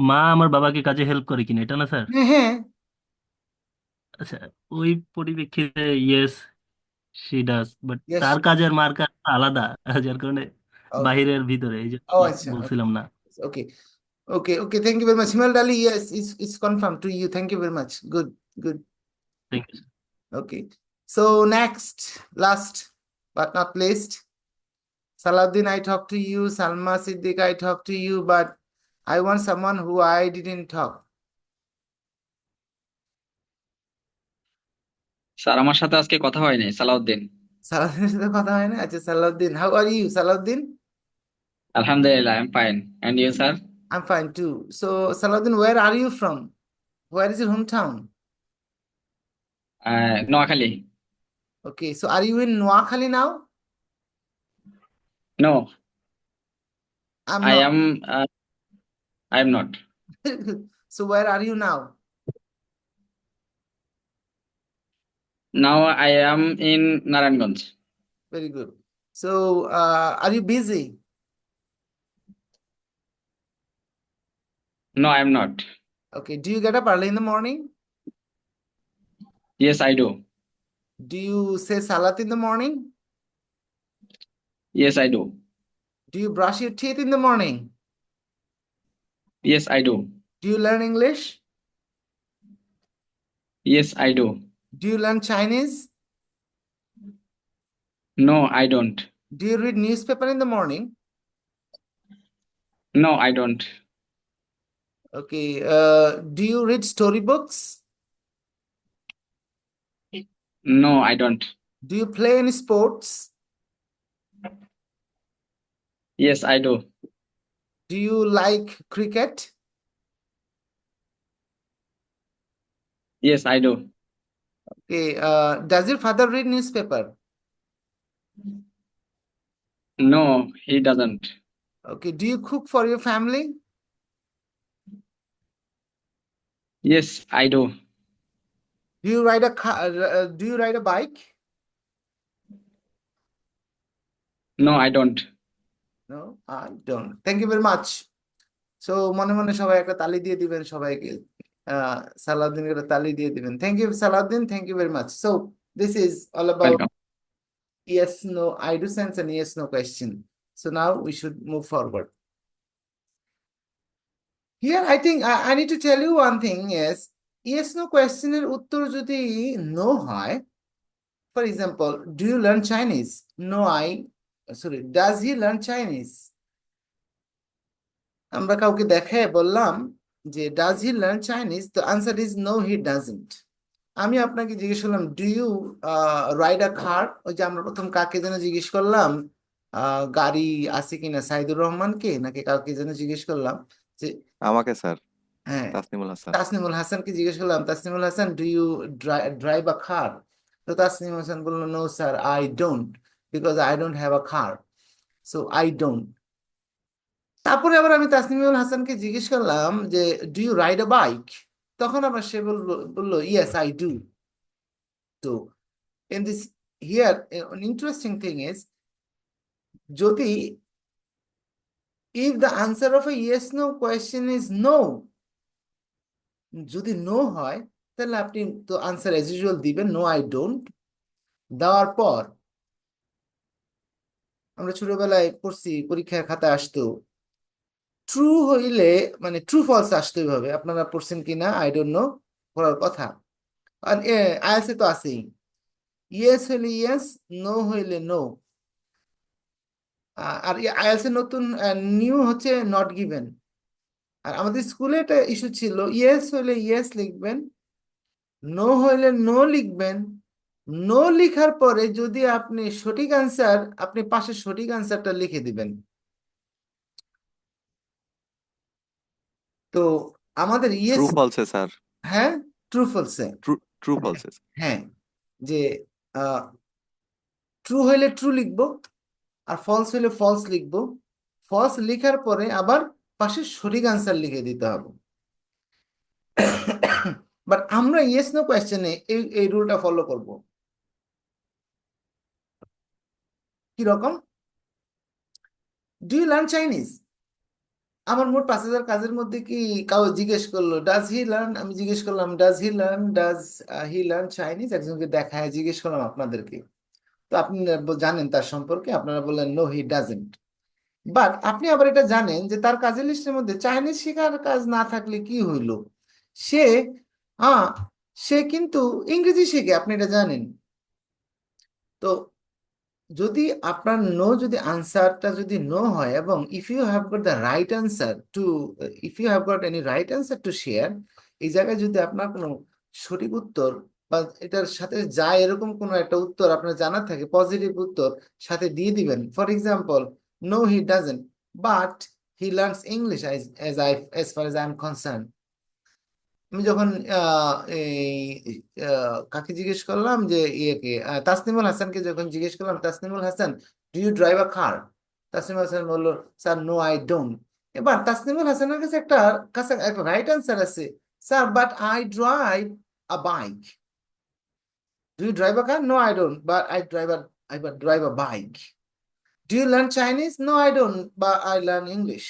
মা আমার বাবাকে কাজে হেল্প করে কিনা এটা না স্যার? হ্যাঁ হ্যাঁ আচ্ছা, ওই পরিপ্রেক্ষিতে yes she does, but yes তার কাজ আর মার কাজ আলাদা, যার কারণে okay. বাহিরের ভিতরে এই যে Oh আচ্ছা বলছিলাম না। okay okay thank you very much Himal Dali, yes it's confirmed to you, thank you very much, good thank you. okay. So next, last but not least, Salahuddin, I talk to you. Salma Siddiq, I talk to you, but I want someone who I didn't talk. Sir আমার সাথে আজকে কথা হয়নি, সালাউদ্দিন। সালাউদ্দিনের সাথে কথা হয় না? আচ্ছা Salahuddin, how are you Salahuddin? আলহামদুলিল্লাহ, I am fine. And you sir? I'm fine too. So Salahuddin, where are you from? Where is your hometown? Noakhali. Okay, so are you in Noakhali now? No, I'm I not. Am I am not. So where are you now? Now I am in Narayanganj. Very good. So are you busy? No, I am not. Okay, do you get up early in the morning? Yes I do. Do you say salat in the morning? Yes I do. Do you brush your teeth in the morning? Yes I do. Do you learn English? Yes I do. Do you learn Chinese? No, I don't. Do you read newspaper in the morning? No, I don't. Okay, do you read storybooks? No, I don't. Do you play any sports? Yes I do. Do you like cricket? Yes I do. Okay, does your father read newspaper? No, he doesn't. Okay, do you cook for your family? Yes I do. Do you ride a car? Do you ride a bike? No, I don't. No, I don't. Thank you very much. So মনে মনে সবাই একটা তালি দিয়ে দিবেন সবাইকে। সালাউদ্দিনকে একটা তালি দিয়ে দিবেন। Thank you Salahuddin, thank you very much. So this is all about welcome. yes, no, I do sense and yes, no question. So now we should move forward. Here I think I need to tell you one thing. Yes, no question এর উত্তর যদি no হয়, for example, do you learn Chinese? No, sorry, does he learn Chinese? আমরা কাউকে দেখে বললাম যে does he learn Chinese? The answer is no, he doesn't. আমি আপনাকে জিজ্ঞেস করলাম do you ride a car? ওই যে আমরা প্রথম কাকে যেন জিজ্ঞেস করলাম গাড়ি আছে কিনা, সাইদুর রহমানকে নাকি কাউকে যেন জিজ্ঞেস করলাম যে আমাকে স্যার। হ্যাঁ, তাসনিমুল হাসান। তাসনিমুল হাসানকে জিজ্ঞেস করলাম, Tasnimul Hasan, do you drive a car? তো তাসনিমুল হাসান বললো, no sir, I don't, because I don't have a car, so I don't. তারপরে আবার আমি তাসনিমুল হাসানকে জিজ্ঞেস করলাম যে, do you ride a bike? তখন আবার সে বললো ইয়েস আই ডু। তো in this here an interesting thing is, যদি if the answer of a yes no question is no, যদি নো হয় তাহলে আপনি তো আনসার এজ ইউজুয়াল দিবেন, নো আই ডোন্ট। দেওয়ার পর আমরা ছোটবেলায় পড়ছি, পরীক্ষার খাতায় আসতো ট্রু হইলে, মানে ট্রু ফলস আসতো এইভাবে, আপনারা পড়ছেন কিনা আই ডোন্ট নো, পড়ার কথা। আর আইএলসে তো আছেই, ইয়েস হইলে ইয়েস, নো হইলে নো। আর আইএলসে নতুন নিউ হচ্ছে নট গিভেন। আর আমাদের স্কুলে একটা ইস্যু ছিল, ইয়েস হইলে ইয়েস লিখবেন, নো হইলে নো লিখবেন। নো লিখার পরে যদি আপনি সঠিক আনসার, আপনি পাশে সঠিক আনসারটা লিখে দিবেন। তো আমাদের ইয়েস, ট্রু ফলসে স্যার, হ্যাঁ ট্রু ফলসে, ট্রু ফলসে। হ্যাঁ, যে ট্রু হইলে ট্রু লিখবো আর ফলস হইলে ফলস লিখবো। ফলস লিখার পরে আবার পাশে সঠিক আনসার লিখে দিতে হবে। বাট আমরা ইয়েস নো কোয়েশ্চেনে এই রুলটা ফলো করব। কি রকম? Do you learn Chinese? আমার মোট 5,000 কাজের মধ্যে কি কাউ জিজ্ঞেস করলো ডাজ হি লার্ন, আমি জিজ্ঞেস করলাম ডাজ হি লার্ন চাইনিজ, একজনকে দেখায় জিজ্ঞেস করলাম আপনাদেরকে। তো আপনি জানেন তার সম্পর্কে, আপনারা বললেন নো হি ডাজেন্ট। বাট আপনি আবার এটা জানেন যে তার কাজের লিস্টের মধ্যে চাইনিজ শেখার কাজ না থাকলে কি হইলো, সে সে কিন্তু ইংরেজি শেখে, আপনি এটা জানেন। তো যদি আপনার নো, যদি আনসারটা যদি নো হয়, এবং if you have got the right answer to, if you have got any right answer to share, এই জায়গায় যদি আপনার কোনো সঠিক উত্তর বা এটার সাথে যায় এরকম কোনো একটা উত্তর আপনার জানা থাকে, পজিটিভ উত্তর সাথে দিয়ে দিবেন। For example, no he doesn't, but he learns English as far as I am concerned। আমি যখন কাকে জিজ্ঞেস করলাম যে ইয়েকে, তাসনিমুল হাসানকে যখন জিজ্ঞেস করলাম, Tasnimul Hasan, do you drive a car? Tasnimul Hasan বললো, স্যার নো আই ডোন্ট। এবার তাসনিমুল হাসানের কাছে একটা রাইট আনসার আছে, sir but I drive a bike. Do you drive a car? No I don't, but I drive a bike. Do you learn Chinese? No I don't, but I learn English.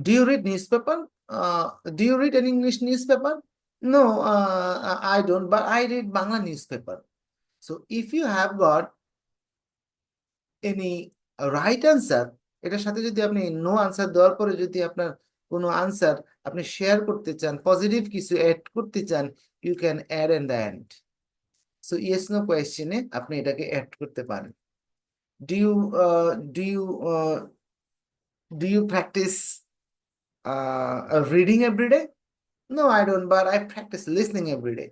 Do you read newspaper? Do you read an English newspaper? No, I don't, but I read Bangla newspaper. So if you have got any right answer, এটার সাথে যদি আপনি no answer দেওয়ার পরে যদি আপনার কোনো answer আপনি শেয়ার করতে চান, পজিটিভ কিছু অ্যাড করতে চান, you can add in the end. So yes no কোয়েশ্চেনে আপনি এটাকে অ্যাড করতে পারেন। Do you practice reading every day? No, I don't, but I practice listening every day.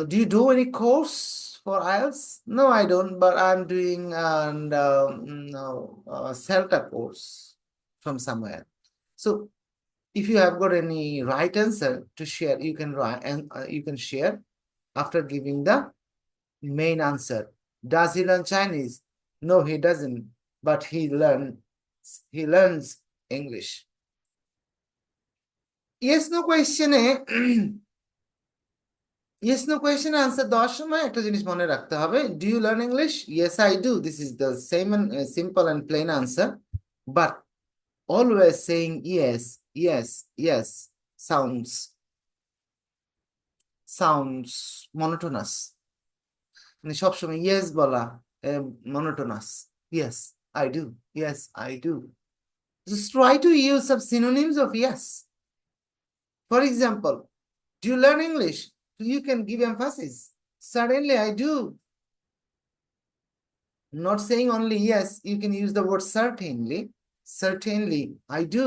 Do you do any course for IELTS? No, I don't, but I'm doing CELTA course from somewhere. So if you have got any right answer to share, you can write and you can share after giving the main answer. Does he learn Chinese? No, he doesn't, but he learns English. Yes no question yes no question answer দেওয়ার সময় একটা জিনিস মনে রাখতে হবে, do you learn English? Yes I do. This is the same and simple and plain answer, but always saying yes sounds monotonous. মানে সবসময় yes বলা monotonous. Yes I do, yes I do. Just try to use some synonyms of yes. For example, do you learn English? You can give emphasis. Certainly I do. Not saying only yes, you can use the word certainly. Certainly I do.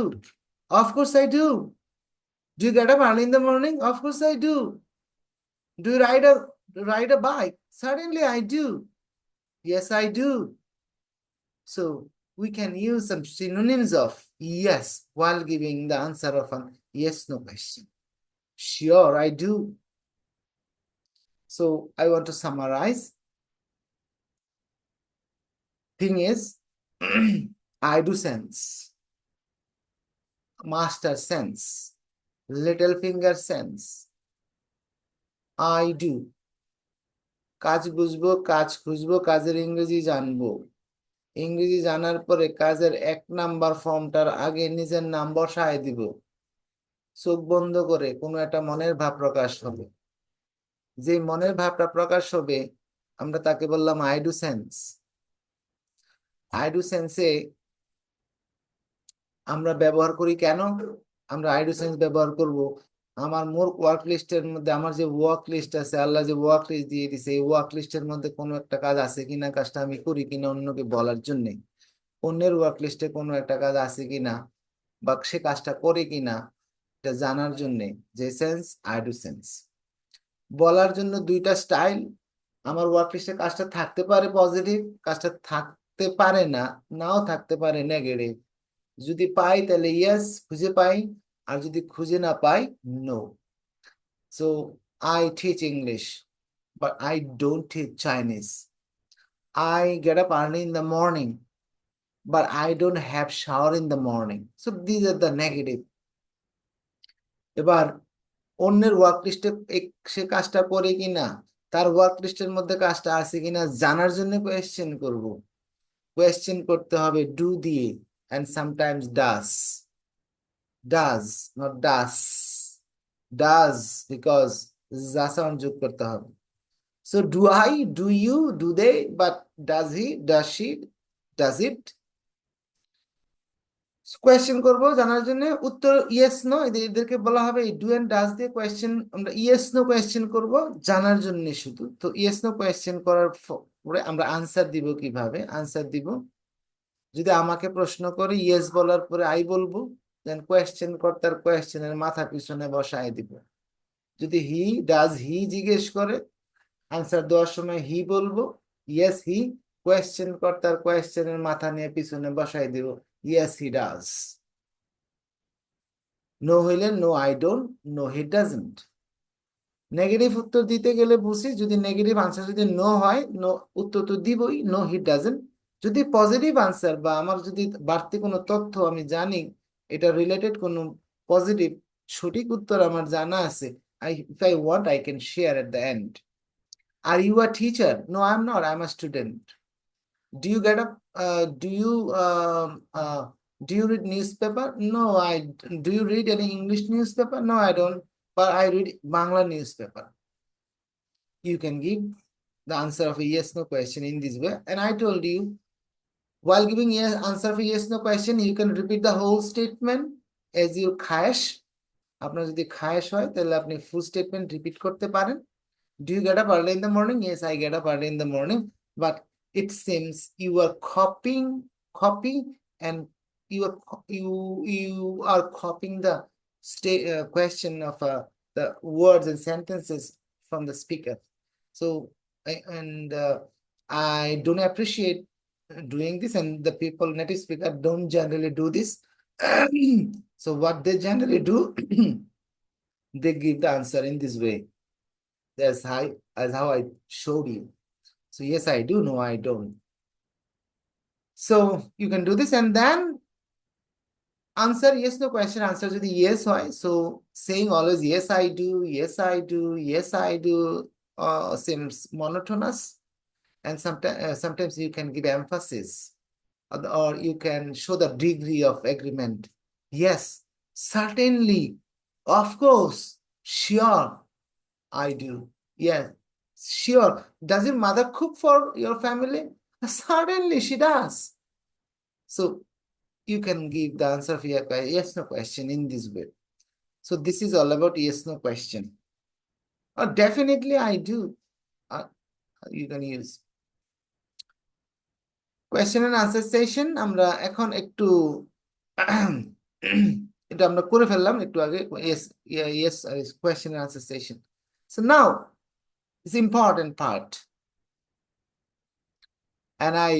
Of course I do. Do you get up early in the morning? Of course I do. Do you ride a bike? Certainly I do. Yes, I do. So we can use some synonyms of yes while giving the answer of an yes-no question. Sure, I do. So I want to summarize. Thing is, I do sense, master sense, little finger sense. I do. কাজ বুঝবো, কাজ খুঁজবো, কাজের ইংরেজি জানবো। ইংরেজি জানার পরে কাজের 1 নাম্বার ফর্মটার আগে নিজের নাম বসায় দিব। চোখ বন্ধ করে কোনো একটা মনের ভাব প্রকাশ হবে। যে মনের ভাবটা প্রকাশ হবে আমরা তাকে বললাম I do sense. I do সেন্সে আমরা ব্যবহার করি কেন? আমরা আই ডু সেন্স ব্যবহার করব আমার মোর ওয়ার্ক লিস্টের মধ্যে আমার যে ওয়ার্ক লিস্ট আছে, আল্লাহ যে ওয়ার্ক লিস্ট দিয়ে দিছে, এই ওয়ার্ক লিস্টের মধ্যে কোনো একটা কাজ আছে কিনা, কাজটা আমি করি কিনা অন্যকে বলার জন্য, অন্যের ওয়ার্ক লিস্টে কোনো একটা কাজ আছে কিনা বা সে কাজটা করে কিনা এটা জানার জন্য যে সেন্স, আই ডু সেন্স। বলার জন্য 2টা স্টাইল। আমার ওয়ার্ক লিস্টে কাজটা থাকতে পারে পজিটিভ, কাজটা থাকতে পারে না, নাও থাকতে পারে নেগেটিভ। যদি পাই তাহলে ইয়েস, খুঁজে পাই, আর যদি খুঁজে না পাই no. So I teach English but I don't teach Chinese. I get up early in the morning but I don't have shower in the morning. So these are the negative. এবার অন্যের work লিস্টে সে কাজটা করে কিনা, তার work লিস্টের মধ্যে কাজটা আছে কিনা জানার জন্য কোয়েশ্চেন করব। কোয়েশ্চেন করতে হবে ডু দিয়ে and sometimes does, not does because যা সাউন্ড যোগ করতে হবে। So do I, do you, do they, but does he, does she, does it? Question করব জানার জন্য, উত্তর ইয়েস নো, এদেরকে বলা হবে ডু এন্ড ডাজ দিয়ে কোয়েশ্চেন। আমরা ইয়েস নো কোয়েশ্চেন করব জানার জন্য শুধু। তো ইয়েস নো কোয়েশ্চেন করার পরে আমরা আনসার দিব কিভাবে? আনসার দিব যদি আমাকে প্রশ্ন করে ইয়েস বলার পরে আই বলবো, দেন কোয়েশ্চেন কর্তার কোয়েশ্চেনের মাথা পিছনে বসায় দিব। যদি হি ডাজ হি জিজ্ঞেস করে আনসার দেওয়ার সময় হি বলবো ইয়েস হি, কোয়েশ্চেন কর্তার কোয়েশ্চেনের মাথা নিয়ে পিছনে বসাই দিব ইয়েস হি ডাজ। নো হইলে no I don't, no he doesn't. Negative উত্তর দিতে গেলে বুঝি যদি নেগেটিভ আনসার যদি নো হয়, নো উত্তর তো দিবই, নো হি ডাজন্ট। যদি পজিটিভ আনসার বা আমার যদি বাড়তি কোনো তথ্য আমি জানি, এটা রিলেটেড কোনো পজিটিভ সঠিক উত্তর আমার জানা আছে, if I want I can share at the end. Are you a teacher? No, I'm not. I'm a student. Do you get up? Do you read newspaper? No, do you read any English newspaper? No, I don't. But I read Bangla newspaper. You can give the answer of a yes/no question in this way. And I told you, while giving yes answer of a yes/no question, you can repeat the whole statement as your khayash. আপনার যদি খায়েশ হয় তাহলে আপনি ফুল statement repeat করতে পারেন। Do you get up early in the morning? Yes, I get up early in the morning. But it seems you are copying, and you are copying the question of the words and sentences from the speaker. So I don't appreciate doing this, and the people native speaker don't generally do this. So what they generally do, they give the answer in this way. That's how I showed you. So yes, I do. No, I don't. So you can do this and then answer yes, no question. Answer to the yes, why? So saying always yes, I do, yes, I do, yes, I do seems monotonous, and sometimes you can give emphasis, or you can show the degree of agreement. Yes, certainly, of course, sure. I do. Yeah, sure. Does your mother cook for your family? Certainly she does. So you can give the answer of your yes, no question in this way. So this is all about yes, no question. Definitely I do. You can use. Question and answer session. আমরা এখন একটু এটা আমরা করে ফেললাম একটু আগে, yes question and answer session. So now it's important part. and I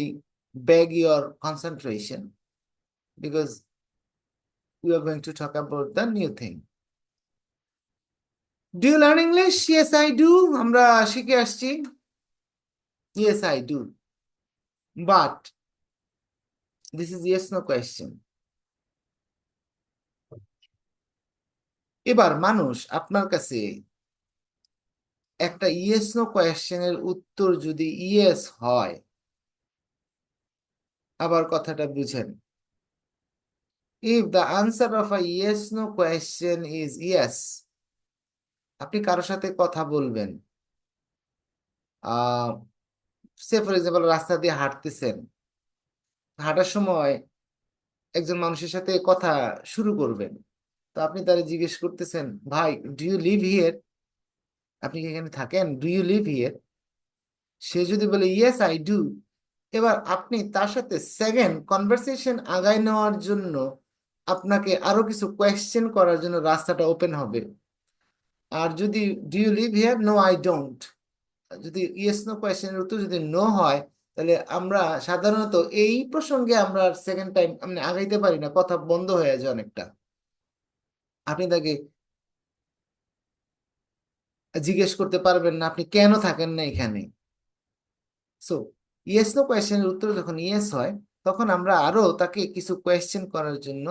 beg your concentration because we are going to talk about the new thing. Do you learn English? Yes, I do. আমরা শিখে আসছি। Yes, I do. But this is yes no question. এবার মানুষ আপনার কাছে একটা yes no কোয়েশ্চেনের উত্তর যদি ইয়েস হয়, আবার কথাটা বুঝেন, if the answer of a yes no question is yes, আপনি কারোর সাথে কথা বলবেন, সে ফর এক্সাম্পল রাস্তা দিয়ে হাঁটতেছেন, হাঁটার সময় একজন মানুষের সাথে কথা শুরু করবেন, তো আপনি তারে জিজ্ঞেস করতেছেন, ভাই ডু ইউ লিভ হিয়ার, আপনি কি এখানে থাকেন, ডু ইউ লিভ হিয়ার? সে যদি বলে ইয়েস আই ডু, এবার আপনি তার সাথে সেকেন্ড কনভারসেশন আগায় নেওয়ার জন্য আপনাকে আরো কিছু কোয়েশ্চেন করার জন্য রাস্তাটা ওপেন হবে। আর যদি do you live here, no I don't, যদি ইয়েস নো কোয়েশ্চেনের উত্তর যদি নো হয়, তাহলে আমরা সাধারণত এই প্রসঙ্গে আমরা সেকেন্ড টাইম আমরা আগাইতে পারি না, কথা বন্ধ হয়ে যায় অনেকটা। আপনি তাকে জিজ্ঞেস করতে পারবেন না আপনি কেন থাকেন না এখানে। সো ইয়েস নো কোয়েশ্চেনের উত্তর যখন ইয়েস হয়, তখন আমরা আরো তাকে কিছু কোয়েশ্চেন করার জন্য,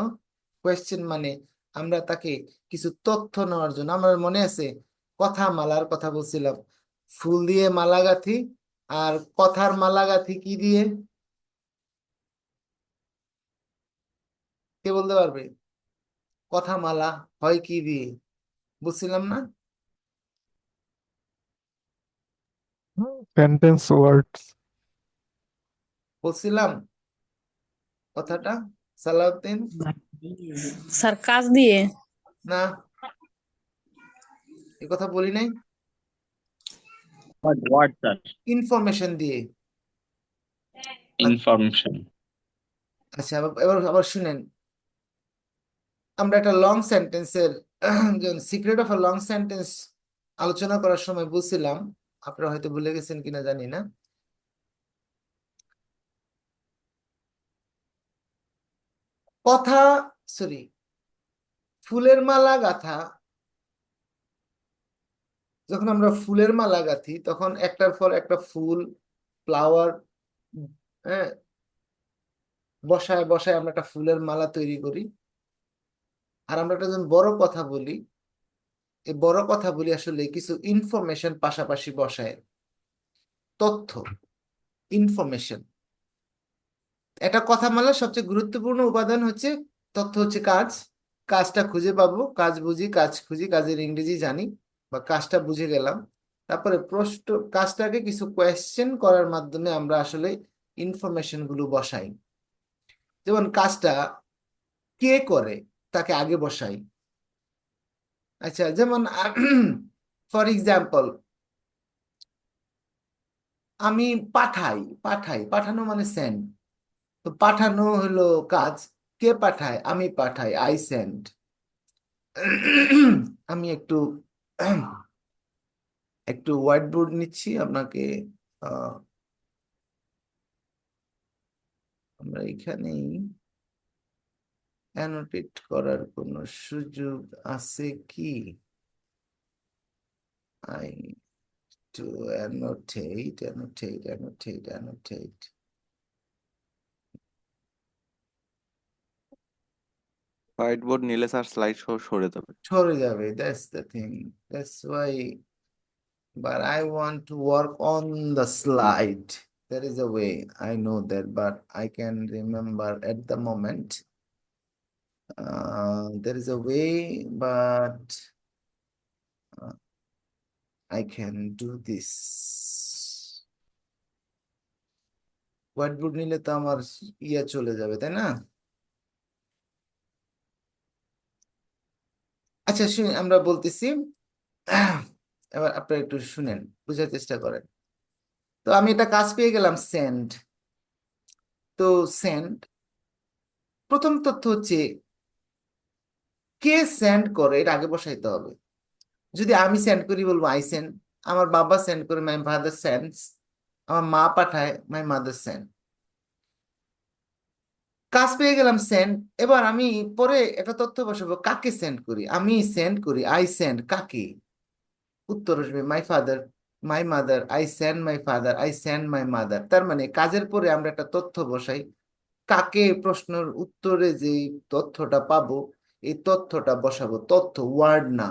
কোয়েশ্চেন মানে আমরা তাকে কিছু তথ্য নেওয়ার জন্য, আমার মনে আছে কথা মালার কথা বলছিলাম, ফুল দিয়ে মালা গাঁথি, আর কথার মালা গাঁথি কি দিয়ে, কে বলতে পারবে? কথা মালা হয় কি দিয়ে, বুঝছিলাম না? সেন্টেন্স ওয়ার্ডস। বলছিলাম কথাটা সালাউদ্দিন? স্যার কাজ দিয়ে। না, এ কথা বলি নাই। What, sir? ইনফরমেশন দিয়ে। Information. আচ্ছা, এবার আবার শুনেন, আমরা একটা লং সেন্টেন্সের secret of a long sentence আলোচনা করার সময় বলছিলাম, আপনারা হয়তো ভুলে গেছেন কিনা জানি না, কথা সরি ফুলের মালা গাঁথা, যখন আমরা ফুলের মালা গাঁথি তখন একটার পর একটা ফুল ফ্লাওয়ার, হ্যাঁ, বসায় বসায় আমরা একটা ফুলের মালা তৈরি করি। আর আমরা একটা যখন বড় কথা বলি, এই বড় কথা বলি আসলে কিছু ইনফরমেশন পাশাপাশি বসায়, তথ্য, ইনফরমেশন। একটা কথা মালার সবচেয়ে গুরুত্বপূর্ণ উপাদান হচ্ছে তথ্য, হচ্ছে কাজ। কাজটা খুঁজে পাবো, কাজ বুঝি, কাজ খুঁজি, কাজের ইংরেজি জানি বা কাজটা বুঝে গেলাম, তারপরে প্রশ্ন, কাজটাকে কিছু কোয়েশ্চেন করার মাধ্যমে আমরা আসলে ইনফরমেশন গুলো বসাই। যেমন কাজটা কে করে তাকে আগে বসাই। আচ্ছা, যেমন ফর এক্সাম্পল আমি পাঠাই, পাঠানো মানে সেন্ড, তো পাঠানো হলো কাজ, কে পাঠায়, আমি পাঠাই, আই সেন্ড। আমি একটু একটু হোয়াইট বোর্ড নিচ্ছি আপনাকে, আমরা এখানেই অ্যানোটেট করার কোনো সুযোগ আছে কি? I to annotate. White board নিলে স্যার স্লাইড শো সরে যাবে। সরে যাবে, that's the thing, that's why, but I want to work on the slide. There is a way, I know that, but I can remember at the moment. There is a way, but I can do this. Whiteboard নিলে তো আমার ইয়া চলে যাবে, তাই না? আচ্ছা শুনে আমরা বলতেছি, এবার আপনারা একটু শুনেন, বুঝার চেষ্টা করেন। তো আমি এটা কাজ পেয়ে গেলাম, সেন্ড। তো সেন্ড, প্রথম তথ্য হচ্ছে কে সেন্ড করে, এটা আগে বসাইতে হবে। যদি আমি সেন্ড করি বলবো আই সেন্ড, আমার বাবা সেন্ড করে মাই ফাদার সেন্ডস, আমার মা পাঠায়, মাই মাদার সেন্ড। কাজ পেয়ে গেলাম সেন্ড। এবার আমি পরে একটা তথ্য বসাবো, কাকে সেন্ড করি? আমি সেন্ড করি, আই সেন্ড কাকে? উত্তর আসবে my father, my mother, I send my father, I send my mother. তার মানে কাজের পরে আমরা একটা তথ্য বসাই, কাকে প্রশ্নের উত্তরে যে তথ্যটা পাবো এই তথ্যটা বসাবো। তথ্য, ওয়ার্ড না।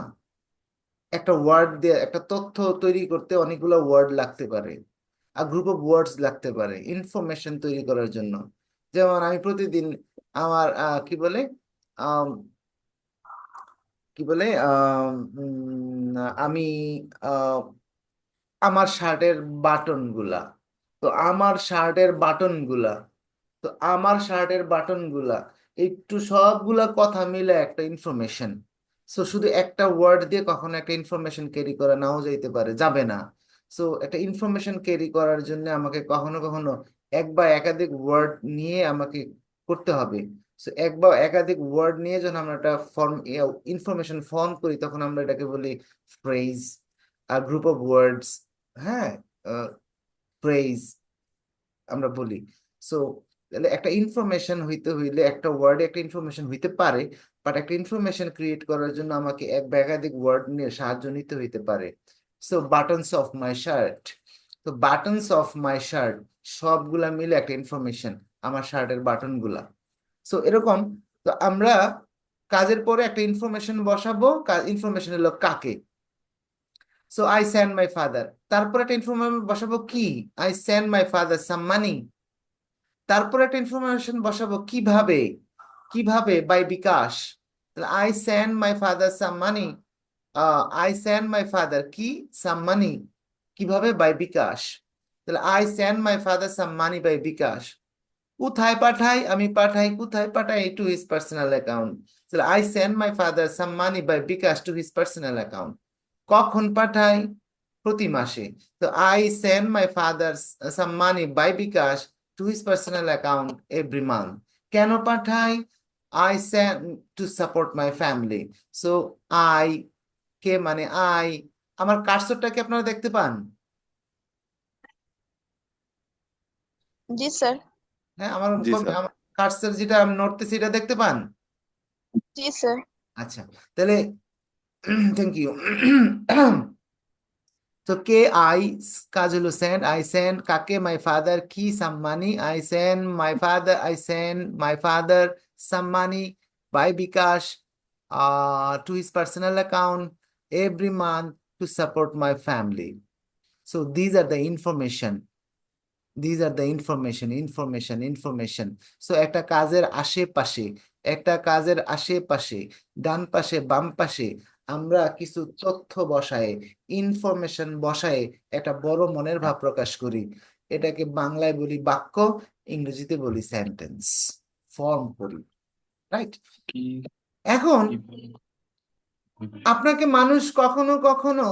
একটা ওয়ার্ড দিয়ে একটা তথ্য তৈরি করতে অনেকগুলো ওয়ার্ড লাগতে পারে, আর গ্রুপ অফ ওয়ার্ডস লাগতে পারে ইনফরমেশন তৈরি করার জন্য। যেমন আমি প্রতিদিন আমার কি বলে আম, কি বলে আমি আহ, আমার শার্টের বাটন গুলা, তো আমার শার্টের বাটন গুলা, তো আমার শার্টের বাটন গুলা, একটু সবগুলা কথা মিলে একটা ইনফরমেশন। সো শুধু একটা ওয়ার্ড দিয়ে কখনো একটা ইনফরমেশন ক্যারি করা নাও যাইতে পারে, যাবে না। সো একটা ইনফরমেশন ক্যারি করার জন্য আমাকে কখনো কখনো এক বা একাধিক ওয়ার্ড নিয়ে আমাকে করতে হবে। সো এক বা একাধিক ওয়ার্ড নিয়ে যখন আমরা একটা ইনফরমেশন ফর্ম করি তখন আমরা এটাকে বলি ফ্রেজ, আর গ্রুপ অফ ওয়ার্ডস। হ্যাঁ, ফ্রেজ আমরা বলি। সো তাহলে একটা ইনফরমেশন হইতে হইলে একটা ওয়ার্ডে একটা ইনফরমেশন হইতে পারে, বাট একটা ইনফরমেশন ক্রিয়েট করার জন্য আমাকে এক বা একাধিক ওয়ার্ড নিয়ে সাহায্য নিতে হইতে পারে। So buttons of my shirt, তো বাটনস অফ মাই শার্ট সবগুলা মিলে একটা ইনফরমেশন, আমার শার্টের বাটন গুলা। সো এরকম। তো আমরা কাজের পরে একটা ইনফরমেশন বসাবো, ইনফরমেশন হলো কাকে। So I send my father, তারপর একটা ইনফরমেশন বসাবো কি, I send my father some money. তারপর একটা ইনফরমেশন বসাবো কিভাবে, কিভাবে, বাই বিকাশ। তাহলে I send my father some money, I send my father কি, সাম মানি, কিভাবে, বাই বিকাশ। তাহলে I send my father some money by bKash. কোথায় পাঠাই? আমি পাঠাই কোথায়? পাঠাই টু হিজ পার্সোনাল অ্যাকাউন্ট। তাহলে I send my father some money by bKash to his personal account. কখন পাঠাই? প্রতি মাসে। তো I send my father some money by bKash to his personal account every month. কেন পাঠাই? I send to support my family. So I, কে মানে I. আমার কার্সরটা কি আপনারা দেখতে পান? জি স্যার। হ্যাঁ, আমার জি স্যার। আমার কার্সর যেটা আমি নড়তেছি এটা দেখতে পান? জি স্যার। আচ্ছা, তাহলে থ্যাংক ইউ। তো কে, আই, কাজ হলো সেন্ড, আই সেন্ড কাকে, মাই ফাদার কি, some money, I send my father, I send my father some money by bKash to his personal account every month to support my family. So these are the information, these are the information. সো একটা কাজের আশেপাশে, একটা কাজের আশেপাশে ডান পাশে বাম পাশে আমরা কিছু তথ্য বসায়, ইনফরমেশন বসায় একটা বড় মনের ভাব প্রকাশ করি। এটাকে বাংলায় বলি বাক্য, ইংরেজিতে বলি সেন্টেন্স, ফর্ম করি। রাইট? এখন আপনাকে মানুষ কখনো কখনো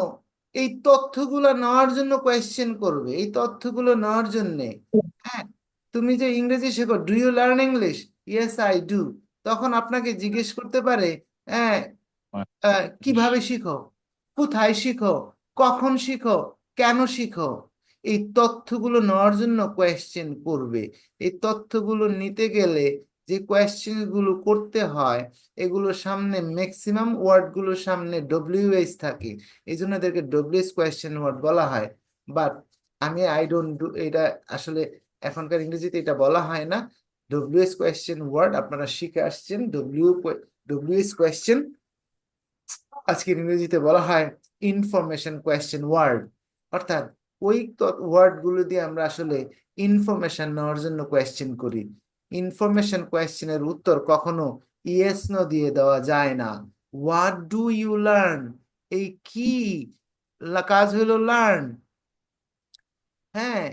এই তথ্যগুলো নেওয়ার জন্য কোয়েশ্চেন করবে, এই তথ্যগুলো নেওয়ার জন্য। হ্যাঁ, তুমি যে ইংরেজি শেখো, do you learn English? Yes I do. তখন আপনাকে জিজ্ঞেস করতে পারে, হ্যাঁ, কিভাবে শিখো, কোথায় শিখো, কখন শিখো, কেন শিখো। এই তথ্যগুলো নেওয়ার জন্য কোয়েশ্চেন করবে। এই তথ্যগুলো নিতে গেলে যে কোয়েশ্চেন গুলো করতে হয় এগুলোর সামনে ম্যাক্সিমাম ওয়ার্ড গুলোর সামনে ডব্লিউএইচ থাকে, এই জন্য এদেরকে ডব্লিউএইচ কোয়েশ্চেন ওয়ার্ড বলা হয়। বাট আমি আই ডোন্ট ডু, এটা আসলে এখনকার ইংরেজিতে এটা বলা হয় না। ডব্লিউএইচ কোয়েশ্চেন ওয়ার্ড আপনারা শিখে আসছেন, ডব্লিউএইচ কোয়েশ্চেন আজকের ইংরেজিতে বলা হয় ইনফরমেশন কোয়েশ্চেন ওয়ার্ড। অর্থাৎ ওই ওয়ার্ড গুলো দিয়ে আমরা আসলে ইনফরমেশন নেওয়ার জন্য কোয়েশ্চেন করি। ইনফরমেশন কোয়েশ্চেনের উত্তর কখনো ইয়েস নো দিয়ে দেওয়া যায় না। হোয়াট ডু ইউ লার্ন, এই কি, কাজ হলো লার্ন। হ্যাঁ,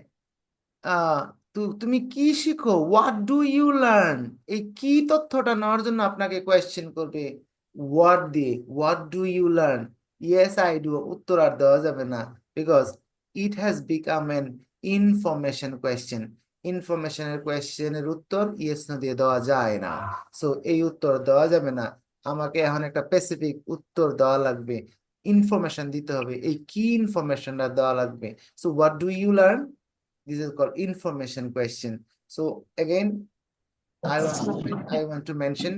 তুমি কি শিখো, হোয়াট ডু ইউ লার্ন, এই কি তথ্যটা নেওয়ার জন্য আপনাকে কোয়েশ্চেন করবে হোয়াট দিয়ে, what do you learn. Yes I do উত্তর আর দেওয়া যাবে না, because it has become an information question. ইনফরমেশনের কোয়েশ্চেনের উত্তর ইয়েস নো দিয়ে দেওয়া যায় না। সো এই উত্তর দেওয়া যাবে না, আমাকে এখন একটা স্পেসিফিক উত্তর দেওয়া লাগবে, ইনফরমেশন দিতে হবে, এই কি ইনফরমেশনটা দেওয়া লাগবে। So what do you learn, This is called information question. So again, I want to mention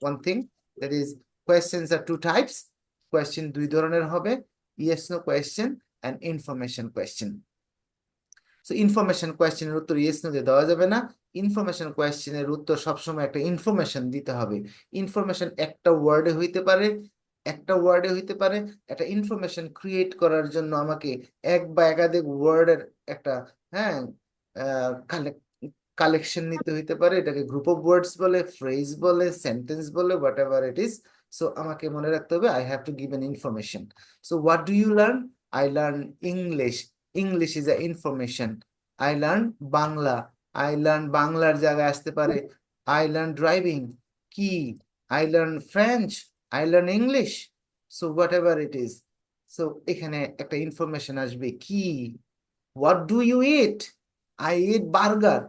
one thing, that is questions are two types. Question দুই ধরনের হবে, yes no question and information question. So information question এর উত্তর yes no দিয়ে দেওয়া যাবে না। Information কোয়েশ্চেনের উত্তর সবসময় একটা ইনফরমেশন দিতে হবে। ইনফরমেশন একটা ওয়ার্ডে হইতে পারে, একটা ইনফরমেশন ক্রিয়েট করার জন্য আমাকে এক বা একাধিক ওয়ার্ডের একটা কালেকশন নিতে হইতে পারে। এটাকে গ্রুপ অফ ওয়ার্ডস বলে, ফ্রেজ বলে, সেন্টেন্স বলে, whatever it is. So আমাকে মনে রাখতে হবে I have to give an information. So what do you learn? I learn English. English is a information. I learn Bangla. I learn বাংলার জায়গায় আসতে পারে I learn driving. কি? I learn French. I learn English. So whatever it is. So এখানে একটা information আসবে কি? What do you eat? I eat burger.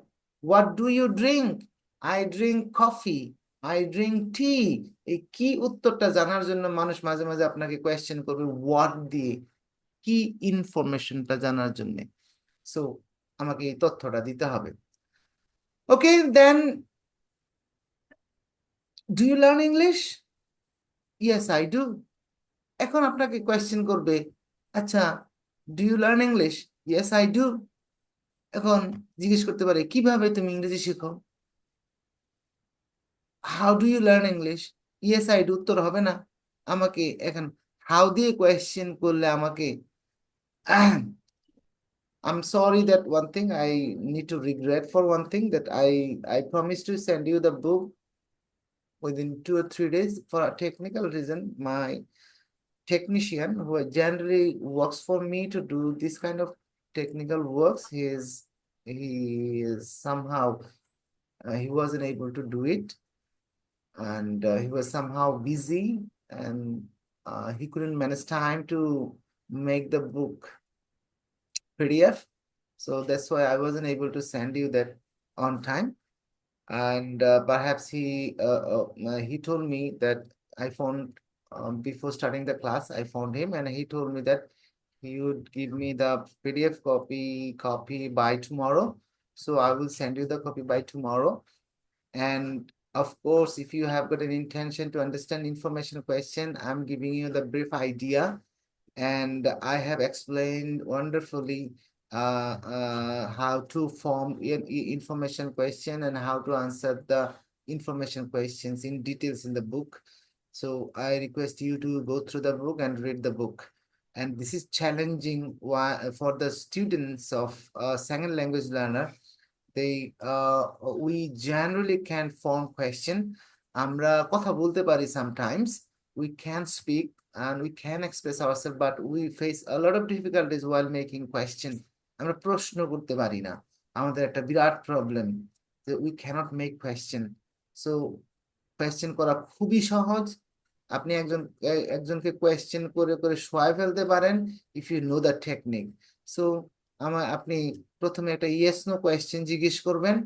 What do you drink? I drink coffee. I drink tea. এই কি উত্তরটা জানার জন্য মানুষ মাঝে মাঝে আপনাকে কোয়েশ্চেন করবে what দিয়ে, কি ইনফরমেশনটা জানার জন্য। সো আমাকে এই তথ্যটা দিতে হবে। Okay, then do you learn English? Yes I do. এখন আপনাকে কোয়েশ্চেন করবে, আচ্ছা do you learn English? Yes I do. এখন জিজ্ঞেস করতে পারে কিভাবে তুমি ইংরেজি শিখো? How do you learn English? Yes I do উত্তর হবে না। আমাকে এখন হাউ দিয়ে কোয়েশ্চেন করলে আমাকে I'm sorry that one thing I need to regret for one thing, that I promised to send you the book within 2 or 3 days. For a technical reason, my technician who generally works for me to do this kind of technical works, he is somehow he wasn't able to do it, and he was somehow busy, and he couldn't manage time to make the book PDF. So that's why I wasn't able to send you that on time. And perhaps he told me that I found before starting the class, I found him, and he told me that he would give me the PDF copy by tomorrow. So I will send you the copy by tomorrow. And of course, if you have got an intention to understand information question, I'm giving you the brief idea, and I have explained wonderfully how to form information question and how to answer the information questions in details in the book. So I request you to go through the book and read the book. And this is challenging for the students of second language learner. We generally can form question. আমরা কথা বলতে পারি sometimes. We can speak and we can express ourselves, but we face a lot of difficulties while making question. আমরা প্রশ্ন করতে পারি না, আমাদের একটা বিরাট প্রবলেম যে we cannot make question. So question করা খুবই সহজ। আপনি একজনকে কোয়েশ্চেন করে করে শোয়ায় ফেলতে পারেন if you know the technique. So আপনি প্রথমে একটা yes no কোয়েশ্চেন জিজ্ঞেস করবেন,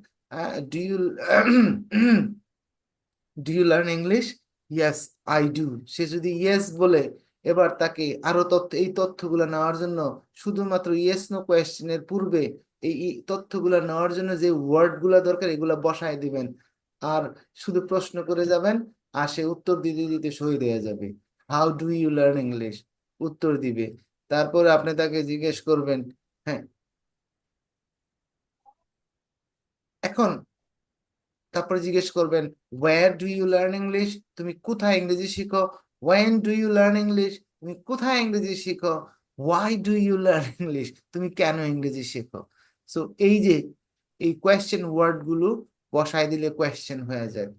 do you learn English? Yes I do. সে যদি yes বলে, এবার তাকে আরো এই তথ্যগুলো নেওয়ার জন্য শুধুমাত্র yes no কোয়েশ্চেনের পূর্বে এই তথ্যগুলো নেওয়ার জন্য যে ওয়ার্ড গুলা দরকার এগুলা বসায় দিবেন, আর শুধু প্রশ্ন করে যাবেন, আর সে উত্তর দিতে দিতে সই হয়ে যাবে। How do you learn English? উত্তর দিবে। তারপরে আপনি তাকে জিজ্ঞেস করবেন, হ্যাঁ এখন তারপরে জিজ্ঞেস করবেন where do you learn English? তুমি কোথায় ইংরেজি শিখো? when do you learn English? তুমি কোথায় ইংরেজি শিখো? why do you learn English? তুমি কেন ইংরেজি শিখো? সো এই যে এই কোয়েশ্চেন ওয়ার্ড গুলো বসায় দিলে কোয়েশ্চেন হয়ে যায়।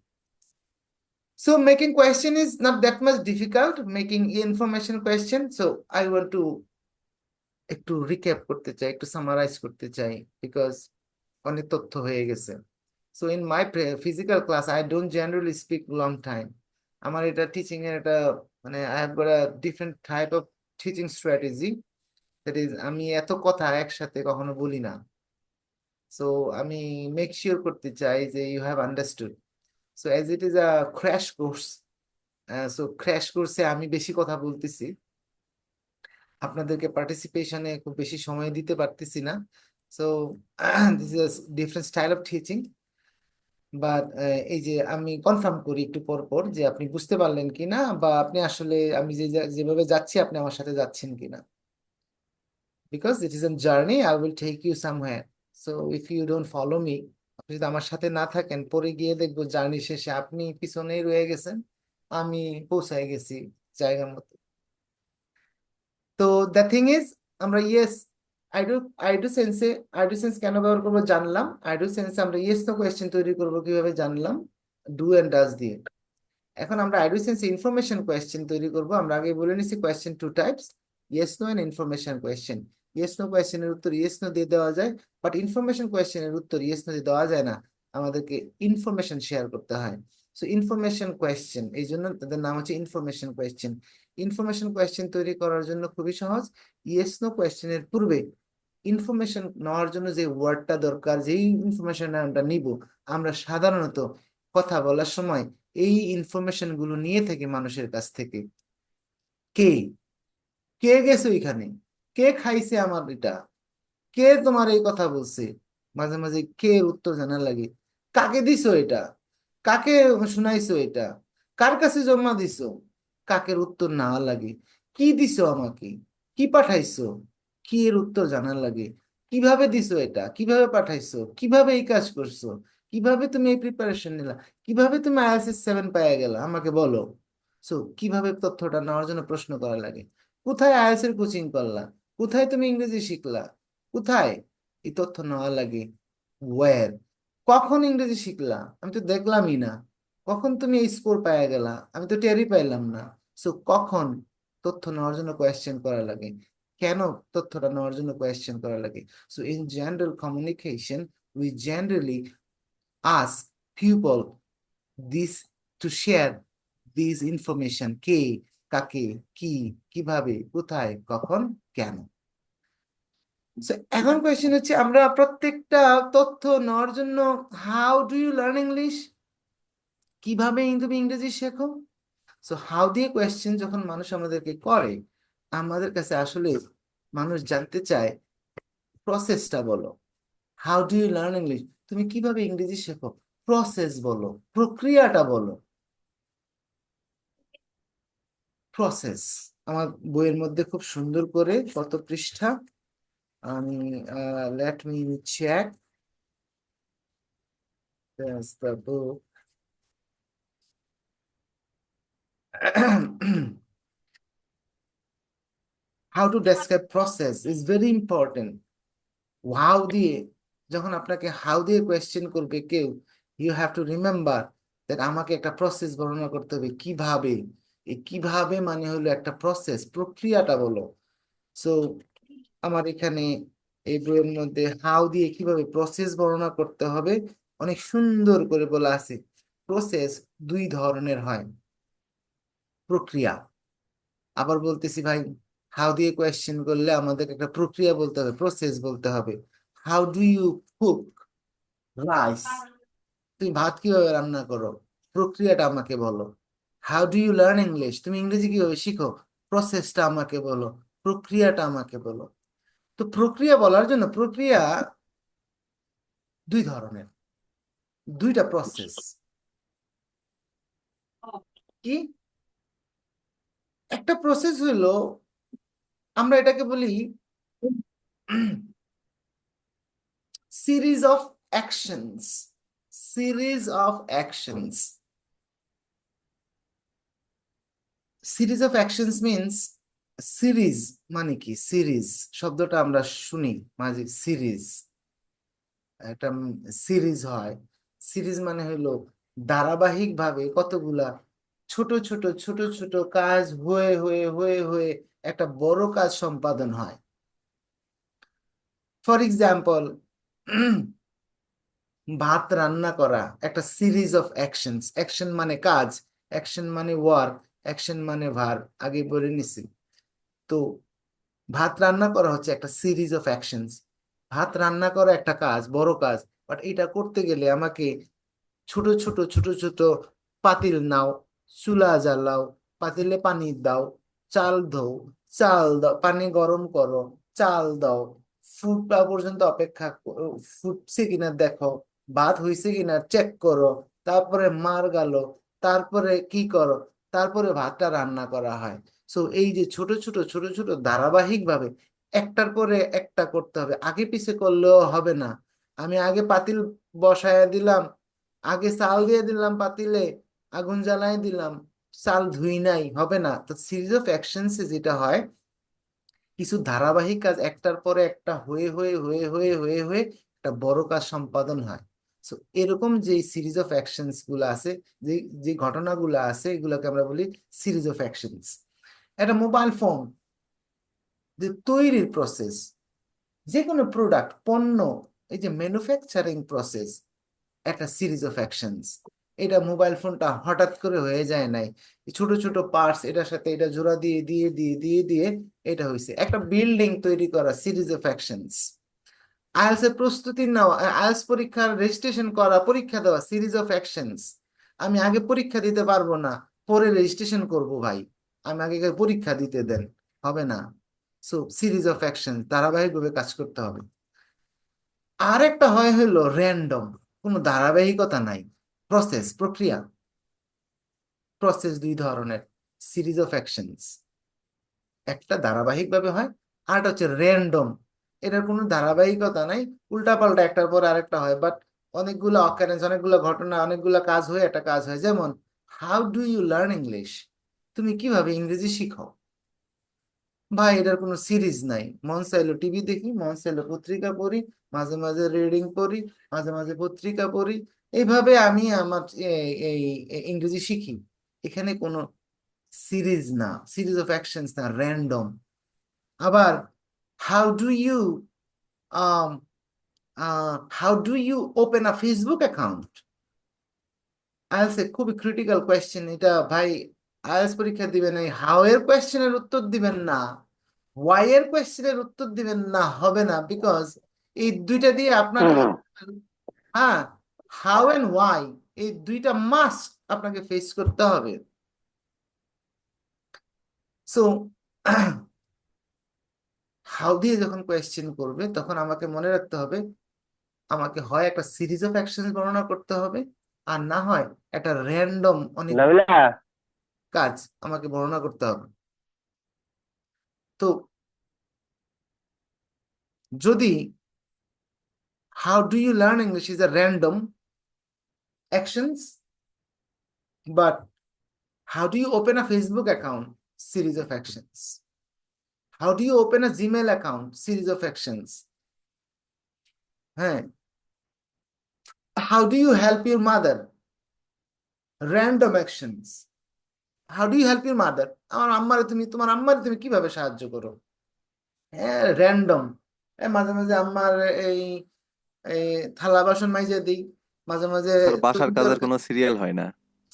So making question is not that much difficult, making information question. So I want to একটু রিক্যাপ করতে চাই, একটু সামারাইজ করতে চাই, বিকজ অনেক তথ্য হয়ে গেছে। So in my physical class, I don't generally speak long time. আমার এটা টিচিং এর এটা মানে I have got a different type of teaching strategy. That is, আমি এত কথা একসাথে কখনো বলি না। So আমি মেক শিওর করতে চাই যে you have understood. So as it is a crash course, so crash course আমি বেশি কথা বলতেছি, আপনাদেরকে পার্টিসিপেশনে খুব বেশি সময় দিতে পারতেছি না। So this is a different style of teaching. But এই যে আমি কনফার্ম করি একটু পর পর যে আপনি বুঝতে পারলেন কিনা, বা আপনি আসলে আমি যেভাবে যাচ্ছি আপনি আমার সাথে যাচ্ছেন কিনা, because it is a journey, I will take you somewhere. So if you don't follow me, আপনি যদি আমার সাথে না থাকেন, পরে গিয়ে দেখবো জার্নি শেষে আপনি পিছনেই রয়ে গেছেন, আমি পৌঁছায় গেছি জায়গার মতো। তো দ্য থিং ইজ, আমরা ইয়েস আই ডু সেন্স কেন ব্যবহার করবো জানলাম। আই ডু সেন্সে আমরা ইয়েস নো কোয়েশ্চেন তৈরি করবো কিভাবে জানলাম, ডু এন্ড ডাজ দিয়ে। এখন আমরা আই ডু সেন্সে ইনফরমেশন কোয়েশ্চেন তৈরি করবো। আমরা আগে বলে নিছি question two types, yes no and information question. Yes no কোয়েশ্চেনের উত্তর ইয়েস নো দিয়ে দেওয়া যায়, বাট ইনফরমেশন কোয়েশ্চেনের উত্তর ইয়েস নো দিয়ে দেওয়া যায় না, আমাদেরকে ইনফরমেশন শেয়ার করতে হয়। সো ইনফরমেশন কোয়েশ্চেন, এই জন্য তাদের নাম হচ্ছে ইনফরমেশন কোয়েশ্চেন। ইনফরমেশন কোয়েশ্চেন তৈরি করার জন্য খুবই সহজ। ইয়েস নো কোয়েশ্চেনের পূর্বে ইনফরমেশন নেওয়ার জন্য যে ওয়ার্ডটা দরকার, যেই ইনফরমেশন আমরা নিব, আমরা সাধারণত কথা বলার সময় এই ইনফরমেশন গুলো নিয়ে থাকি মানুষের কাছ থেকে। কে কে গেছে ওইখানে, কে খাইছে আমার এটা, কে তোমার এই কথা বলছে, মাঝে মাঝে কে উত্তর জানার লাগে। কাকে দিছো এটা, কাকে শুনাইছো এটা, কার কাছে জমা দিছো, কাকের উত্তর না লাগে। কি দিছো আমাকে, কি পাঠাইছো, কি এর উত্তর জানার লাগে। কিভাবে দিছো এটা, কিভাবে পাঠাইছো, কিভাবে এই কাজ করছো, কিভাবে তুমি এই প্রিপারেশন নিলা, কিভাবে তুমি IELTS 7 পেয়ে গেলা আমাকে বলো। সো কিভাবে তথ্যটা নেওয়ার জন্য প্রশ্ন করা লাগে। কোথায় IELTS এর কোচিং করলা, কোথায় তুমি ইংরেজি শিখলা, কোথায় এই তথ্য নেওয়া লাগে। ওয়্যার, কখন ইংরেজি শিখলা, আমি তো দেখলামই না। কখন তুমি এই স্কোর পেয়ে গেলা, আমি তো টেরই পাইলাম না। সো কখন তথ্য নেওয়ার জন্য কোয়েশ্চেন করা লাগে, কেন তথ্যটা নেওয়ার জন্য কোয়েশ্চেন করা লাগে। So in general communication we generally ask people this to share this information, কে, কাকে, কি, কিভাবে, কোথায়, কখন, কেন। So, এখন কোয়েশ্চেন হচ্ছে আমরা প্রত্যেকটা তথ্য নেওয়ার জন্য how do you learn English, কিভাবে তুমি ইংরেজি শেখো। সো হাউ দিয়ে কোয়েশ্চেন যখন মানুষ আমাদেরকে করে, আমাদের কাছে আসলে মানুষ জানতে চায় প্রসেসটা বলো। How do you learn English, তুমি কিভাবে ইংরেজি শেখো, প্রসেস বলো, প্রক্রিয়াটা বলো। প্রসেস আমার বইয়ের মধ্যে খুব সুন্দর করে, কত পৃষ্ঠা আমি let me check, that's the book. How to describe process is very important. How দিয়ে যখন আপনাকে হাউ দিয়ে কোয়েশ্চেন করবে কেউ, you have to remember that আমাকে একটা প্রসেস বর্ণনা করতে হবে। কিভাবে, এই কিভাবে মানে হলো একটা প্রসেস, প্রক্রিয়াটা বলো। সো আমার এখানে এই বইয়ের মধ্যে হাউ দিয়ে কিভাবে প্রসেস বর্ণনা করতে হবে অনেক সুন্দর করে বলা আছে। প্রসেস দুই ধরনের হয়, প্রক্রিয়া। আবার বলতেছি ভাই, হাউ দিয়ে কোয়েশ্চেন করলে আমাদের একটা প্রক্রিয়া বলতে হবে, প্রসেস বলতে হবে। How do you cook rice, তুমি ভাত কিভাবে রান্না করো, প্রক্রিয়াটা আমাকে বলো। How do you learn English, তুমি ইংরেজি কিভাবে শিখো, প্রসেসটা আমাকে বলো, প্রক্রিয়াটা আমাকে বলো। তো প্রক্রিয়া বলার জন্য, প্রক্রিয়া দুই ধরনের, দুইটা প্রসেস। কি একটা প্রসেস হলো, আমরা এটাকে বলি series of actions, series of actions. Series of actions means series মানে কি, সিরিজ শব্দটা আমরা শুনি মাঝে, সিরিজ একটা সিরিজ হয়। সিরিজ মানে হলো ধারাবাহিক ভাবে কতগুলা ছোট ছোট ছোট ছোট কাজ হয়ে হয়ে হয়ে হয়ে একটা বড় কাজ সম্পাদন হয়। ফর এক্সাম্পল, ভাত রান্না করা একটা সিরিজ অফ অ্যাকশনস। অ্যাকশন মানে কাজ, অ্যাকশন মানে ওয়ার্ক, অ্যাকশন মানে ভার্ব, আগে বলে নিছি। তো ভাত রান্না করা হচ্ছে একটা সিরিজ অফ অ্যাকশনস। ভাত রান্না করা একটা কাজ, বড় কাজ, বাট এটা করতে গেলে আমাকে ছোট ছোট ছোট ছোট পাতিল নাও, চুলা জ্বালাও, পাতিলে পানি দাও, চাল ধো, চাল দাও, পানি গরম করো, চাল দাও, ফুড পাওয়া পর্যন্ত অপেক্ষা ফুটছে কিনা দেখো, ভাত হয়েছে কিনা চেক করো, তারপরে মার গেল, তারপরে কি করো, তারপরে ভাতটা রান্না করা হয়। সো এই যে ছোট ছোট ছোট ছোট ধারাবাহিক ভাবে একটার পরে একটা করতে হবে, আগে পিছে করলেও হবে না। আমি আগে পাতিল বসায় দিলাম, আগে চাল দিয়ে দিলাম পাতিলে, আগুন জ্বালাই দিলাম, চাল ধুই নাই, হবে না। তো সিরিজ অফ অ্যাকশনসে যেটা হয়, কিছু ধারাবাহিক কাজ একটার পরে একটা হয়ে হয়ে হয়ে হয়ে হয়ে হয়ে একটা বড় কাজ সম্পাদন হয়। সো এরকম যে সিরিজ অফ অ্যাকশনস গুলো আছে, যে যে ঘটনাগুলো আছে, এগুলোকে আমরা বলি সিরিজ অফ অ্যাকশনস। একটা মোবাইল ফোন যে তৈরির প্রসেস, যে কোনো প্রোডাক্ট পণ্য, এই যে ম্যানুফ্যাকচারিং প্রসেস একটা সিরিজ অফ অ্যাকশনস। এটা মোবাইল ফোনটা হঠাৎ করে হয়ে যায় নাই, এই ছোট ছোট পার্টস এটার সাথে এটা জোড়া দিয়ে দিয়ে দিয়ে দিয়ে দিয়ে এটা হয়েছে। একটা বিল্ডিং তৈরি করা সিরিজ অফ অ্যাকশনস। আইএলটিএস এর প্রস্তুতি নেওয়া, আইএলটিএস পরীক্ষার রেজিস্ট্রেশন করা, পরীক্ষা দেওয়া সিরিজ অফ অ্যাকশনস। আমি আগে পরীক্ষা দিতে পারবো না, পরে রেজিস্ট্রেশন করব ভাই, আমি আগে পরীক্ষা দিতে দেন, হবে না। সো সিরিজ অফ অ্যাকশন ধারাবাহিকভাবে কাজ করতে হবে। আর একটা হয় হলো র্যান্ডম, কোনো ধারাবাহিকতা নাই, প্রসেস প্রক্রিয়া। প্রসেস দুই ধরনের, সিরিজ অফ অ্যাকশনস, একটা ধারাবাহিক ভাবে হয়, আর হচ্ছে র্যান্ডম, এটার কোনো ধারাবাহিকতা নাই, উল্টাপাল্টা একটার পর আরেকটা হয়। বাট অনেকগুলো অকারেন্স, অনেকগুলো ঘটনা, অনেকগুলো কাজ হয়ে একটা কাজ হয়। যেমন how do you learn English, তুমি কিভাবে ইংরেজি শিখো? ভাই এটার কোনো সিরিজ নাই, মন চাইলো টিভি দেখি, মন চাইলো পত্রিকা পড়ি, মাঝে মাঝে রিডিং পড়ি, মাঝে মাঝে পত্রিকা পড়ি, এইভাবে আমি আমার এই ইংরেজি শিখি। এখানে কোনো সিরিজ না, সিরিজ অফ অ্যাকশনস না, র্যান্ডম। আবার how do you how do you open a Facebook account, IELTS এ খুবই ক্রিটিক্যাল কোয়েশ্চেন এটা ভাই। আইএলটিএস পরীক্ষা দিবেন এই হাউ এর কোয়েশ্চেনের উত্তর দিবেন না, ওয়াই এর কোয়েশ্চেনের উত্তর দিবেন না, হবে না। বিকজ এই দুইটা দিয়ে আপনাকে, হ্যাঁ, হাউ এন্ড ওয়াই, এই দুইটা মাস্ট আপনাকে ফেস করতে হবে। সো হাউ দিয়ে যখন কোয়েশ্চেন করবে, তখন আমাকে মনে রাখতে হবে, আমাকে হয় একটা সিরিজ অফ অ্যাকশন বর্ণনা করতে হবে, আর না হয় একটা র্যান্ডম অনেক নাবিলা, কাজ আমাকে বর্ণনা করতে হবে। তো যদি how do you learn English is a random actions, but how do you open a Facebook account, series of actions. How do you open a Gmail account, series of actions. হ্যাঁ, how do you help your mother, random actions. How do you help your mother, আমার আম্মারে তুমি, তোমার আম্মারে তুমি কিভাবে সাহায্য করো? হ্যাঁ, র্যান্ডম। মাঝে মাঝে আম্মার এই এই থালা বাসন মাইজে দিই, মাঝে মাঝে স্যার বাসার কাজের কোনো সিরিয়াল হয় না।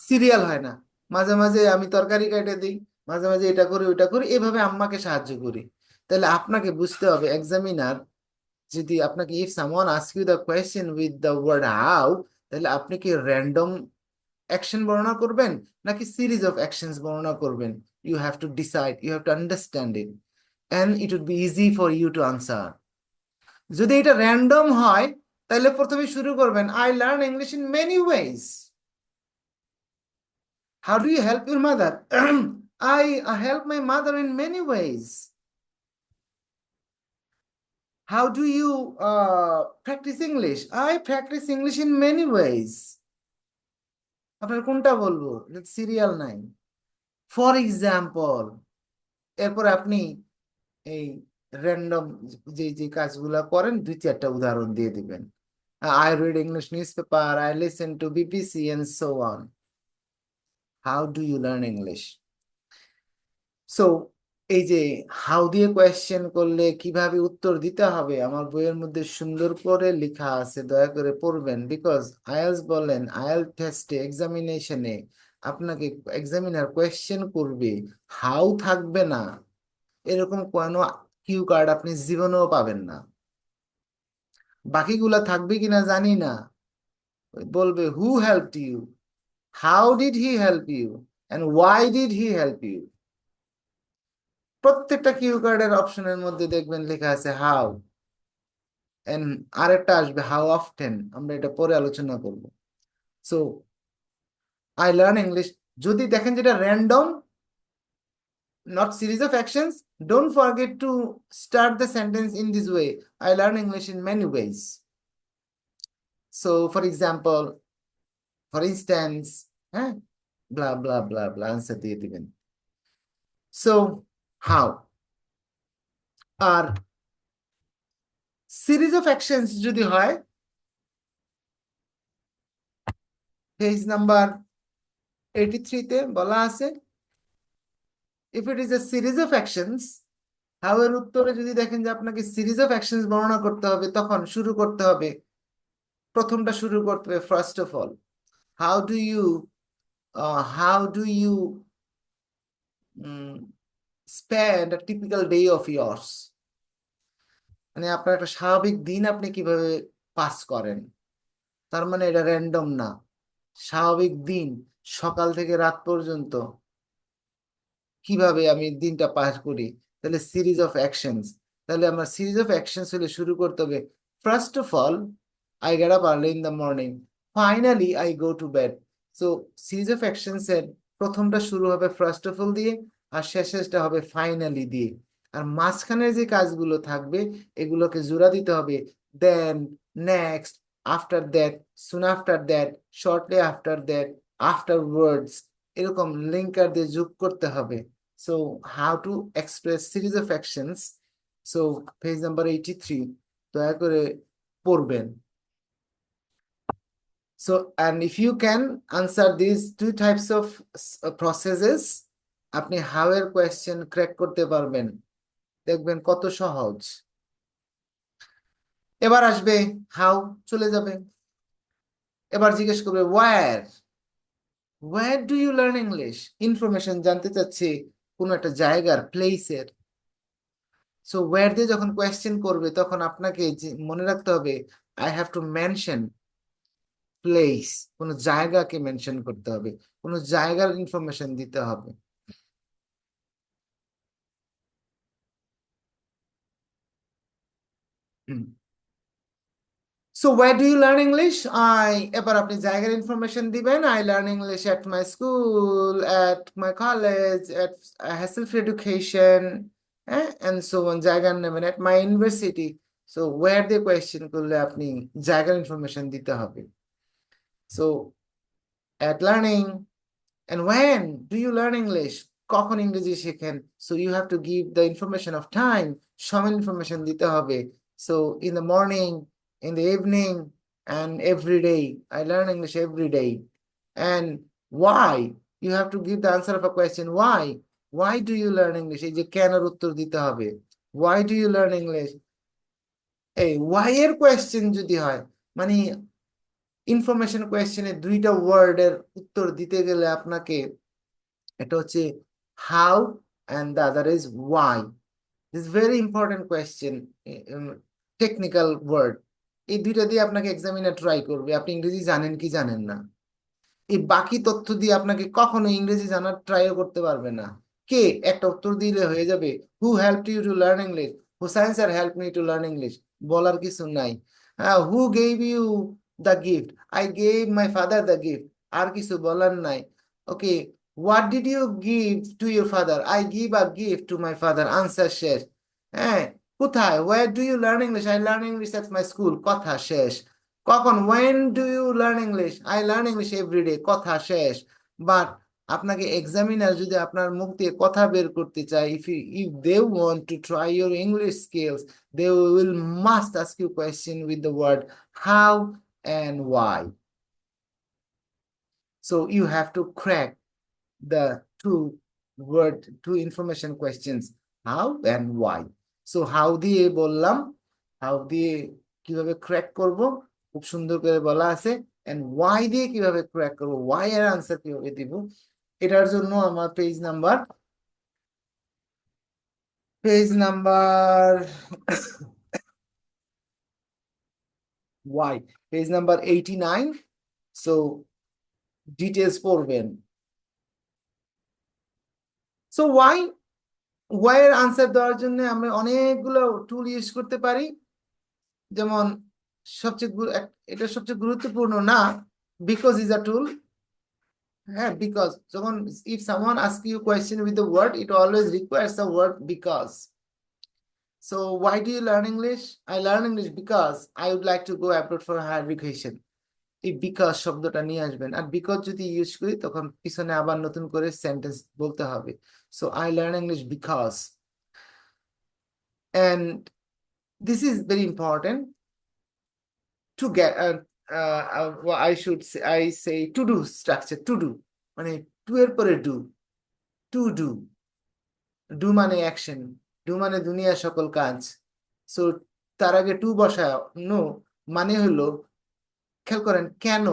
সিরিয়াল হয় না, মাঝে মাঝে আমি তরকারি কেটে দিই, মাঝে মাঝে এটা করি ওইটা করি, এভাবে আম্মাকে সাহায্য করি। তাহলে আপনাকে বুঝতে হবে, এক্সামিনার যদি আপনাকে, if someone ask you the question with the word how, তাহলে আপনি কি র্যান্ডম অ্যাকশন বর্ণনা করবেন নাকি সিরিজ অফ অ্যাকশনস বর্ণনা করবেন? You have to decide, you have to understand it, and it would be easy for you to answer. যদি এটা র্যান্ডম হয়, তাহলে প্রথমে শুরু করবেন, I learn English in many ways. How do you help your mother? I help my mother in many ways. How do you practice English? I practice English in many ways. আপনার কোনটা বলবো? Serial নাই। For example, এরপর আপনি এই random যে যে কাজগুলা করেন, দুই চারটা উদাহরণ দিয়ে দিবেন। I read English newspaper, I listen to BBC and so on. How do you learn English? So এই যে হাউ দিয়ে কোয়েশ্চেন করলে কিভাবে উত্তর দিতে হবে, আমার বইয়ের মধ্যে সুন্দর করে লেখা আছে, দয়া করে পড়বেন। বিকজ আইএলটিএস বলেন, আইএলটিএস টেস্টে, এক্সামিনেশনে আপনাকে এক্সামিনার কোয়েশ্চেন করবে, হাউ থাকবে না, এরকম কোনো কিউ কার্ড আপনি জীবনেও পাবেন না। বাকিগুলা থাকবে কিনা জানি না, বলবে who helped you, how did he help you, and why did he help you. প্রত্যেকটা কিউ কার্ডের অপশনের মধ্যে দেখবেন লেখা আছে হাউ, and আরেকটা আসবে how often, আমরা এটা পরে আলোচনা করব। So I learn English, যদি দেখেন যেটা random, not series of actions, don't forget to start the sentence in this way. I learn English in many ways. So for example, for instance, blah blah blah blah, answer দিয়ে দিবেন। So how R series of actions যদি হয়, page number 83 তে বলা আছে, if it is a series of actions, how এর উত্তরে যদি দেখেন যে আপনাকে series of actions বর্ণনা করতে হবে, তখন শুরু করতে হবে, প্রথমটা শুরু করতে হবে first of all, how do you spend a typical day of yours, মানে আপনার একটা স্বাভাবিক দিন আপনি কিভাবে পাস করেন। তার মানে এটা র্যান্ডম না, স্বাভাবিক দিন সকাল থেকে রাত পর্যন্ত কিভাবে আমি দিনটা পাস করি, তাহলে সিরিজ অফ অ্যাকশনস। তাহলে আমরা সিরিজ অফ অ্যাকশনস হলে শুরু করতে হবে, first of all I get up early in the morning, finally I go to bed. So series of actions এর প্রথমটা শুরু হবে ফার্স্ট অফ অল দিয়ে, আর শেষেরটা হবে ফাইনালি দিয়ে। আর মাঝখানের যে কাজগুলো থাকবে এগুলোকে জোড়া দিতে হবে, then, next, after that, soon after that, shortly after that, afterwards, এরকম লিঙ্কার দিয়ে যোগ করতে হবে। So how to express series of actions? So page number 83, দয়া করে পড়বেন। So and if you can answer these two types of processes, আপনি how এর question crack করতে পারবেন, দেখবেন কত সহজ। এবার আসবে how, চলে যাবে, এবার জিজ্ঞেস করবে where do you learn English, information জানতে চাচ্ছি কোন একটা জায়গার, প্লেসের। সো ওয়্যার দিয়ে যখন কোয়েশ্চেন করবে তখন আপনাকে মনে রাখতে হবে I have two mention place, কোন জায়গাকে মেনশন করতে হবে, কোন জায়গার ইনফরমেশন দিতে হবে। So where do you learn English? এবার আপনি জায়গার ইনফরমেশন দিবেন, I learn English at my school, at my college, at Hasselfeld Education, and so on, জায়গার নেবেন, at my university. So where the question করলে আপনি জায়গার ইনফরমেশন দিতে হবে। So at learning, and when do you learn English, কখন ইংরেজি শেখেন, so you have to give the information of time, সময় ইনফরমেশন দিতে হবে। So in the morning, in the evening, and every day, I learn English every day. And why, you have to give the answer of a question, why do you learn English, এই যে কেনের উত্তর দিতে হবে, why do you learn English। এই why এর question যদি হয়, মানে ইনফরমেশন কোয়েশ্চেনে দুইটা ওয়ার্ডের উত্তর দিতে গেলে আপনাকে, এটা হচ্ছে how and the other is why. This is very important question, technical word, এই দুইটা দিয়ে আপনাকে এক্সামিনার ট্রাই করবে আপনি ইংরেজি জানেন কি জানেন না। এই বাকি তথ্য দিয়ে আপনাকে কখনো ইংরেজি জানার ট্রাইও করতে পারবে না। কে একটা উত্তর দিলে হয়ে যাবে, who helped you to learn English, Hussain sir help me to learn English, বলার কিছু নাই। Who gave you the gift, I gave my father the gift, আর কিছু বলার নাই। Okay, what did you give to your father, I give a gift to my father, answer শেষ। হ্যাঁ, কোথায়, where do you learn English, I learn English at my school, কথা শেষ। কখন, when do you learn English, I learn English every day, কথা শেষ। But আপনাকে examiner যদি আপনার মুখ দিয়ে কথা বের করতে চায়, if they want to try your English skills, they will must ask you question with the word how and why. So you have to crack the two information questions, how and why. So how দিয়ে বললাম, how দিয়ে কিভাবে crack করব খুব সুন্দর করে বলা আছে, and why দিয়ে কিভাবে ক্র্যাক করব, why এর আনসার কিভাবে দিব, এটার জন্য আমার page number why page number 89, so details পড়বেন। So why এর আনসার দেওয়ার জন্য আমরা অনেকগুলো টুল ইউজ করতে পারি। যেমন এটা সবচেয়ে গুরুত্বপূর্ণ না, বিকজ ইজ আ টুল। হ্যাঁ, বিকজ যখন if someone asks you question with the word, it always requires a word because. So why do you learn English? I learn English because I would like to go abroad for higher education. এই because শব্দটা নিয়ে আসবেন, আর because যদি use করি তখন পিছনে আবার নতুন করে সেন্টেন্স বলতে হবে। So I learn English because, and this is very important to get I should say, I say to do structure, to do মানে টু এর পরে ডু, টু ডু, ডু মানে অ্যাকশন, ডু মানে দুনিয়ার সকল কাজ। সো তার আগে টু বসা, নো মানে হলো, খেয়াল করেন কেন,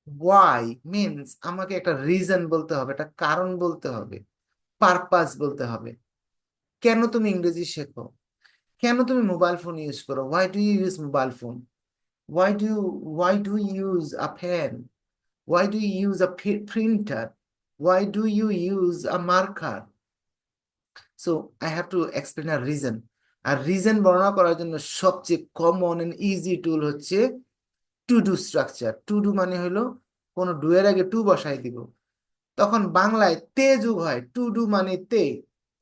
ওয়াই মিনস আমাকে একটা রিজন বলতে হবে, একটা কারণ বলতে হবে, পারপাস বলতে হবে। কেন তুমি ইংরেজি শেখো, কেন তুমি মোবাইল ফোন ইউজ করো, why do you use mobile phone, why do you use a pen, why do you use a printer, why do you use a marker? So I have to explain a reason. আর reason বর্ণনা করার জন্য সবচেয়ে common and easy tool হচ্ছে to do structure. To do মানে হলো কোনো do এর আগে টু বসাই দিব, তখন বাংলায় তে যুগ হয়। টু ডু মানে তে,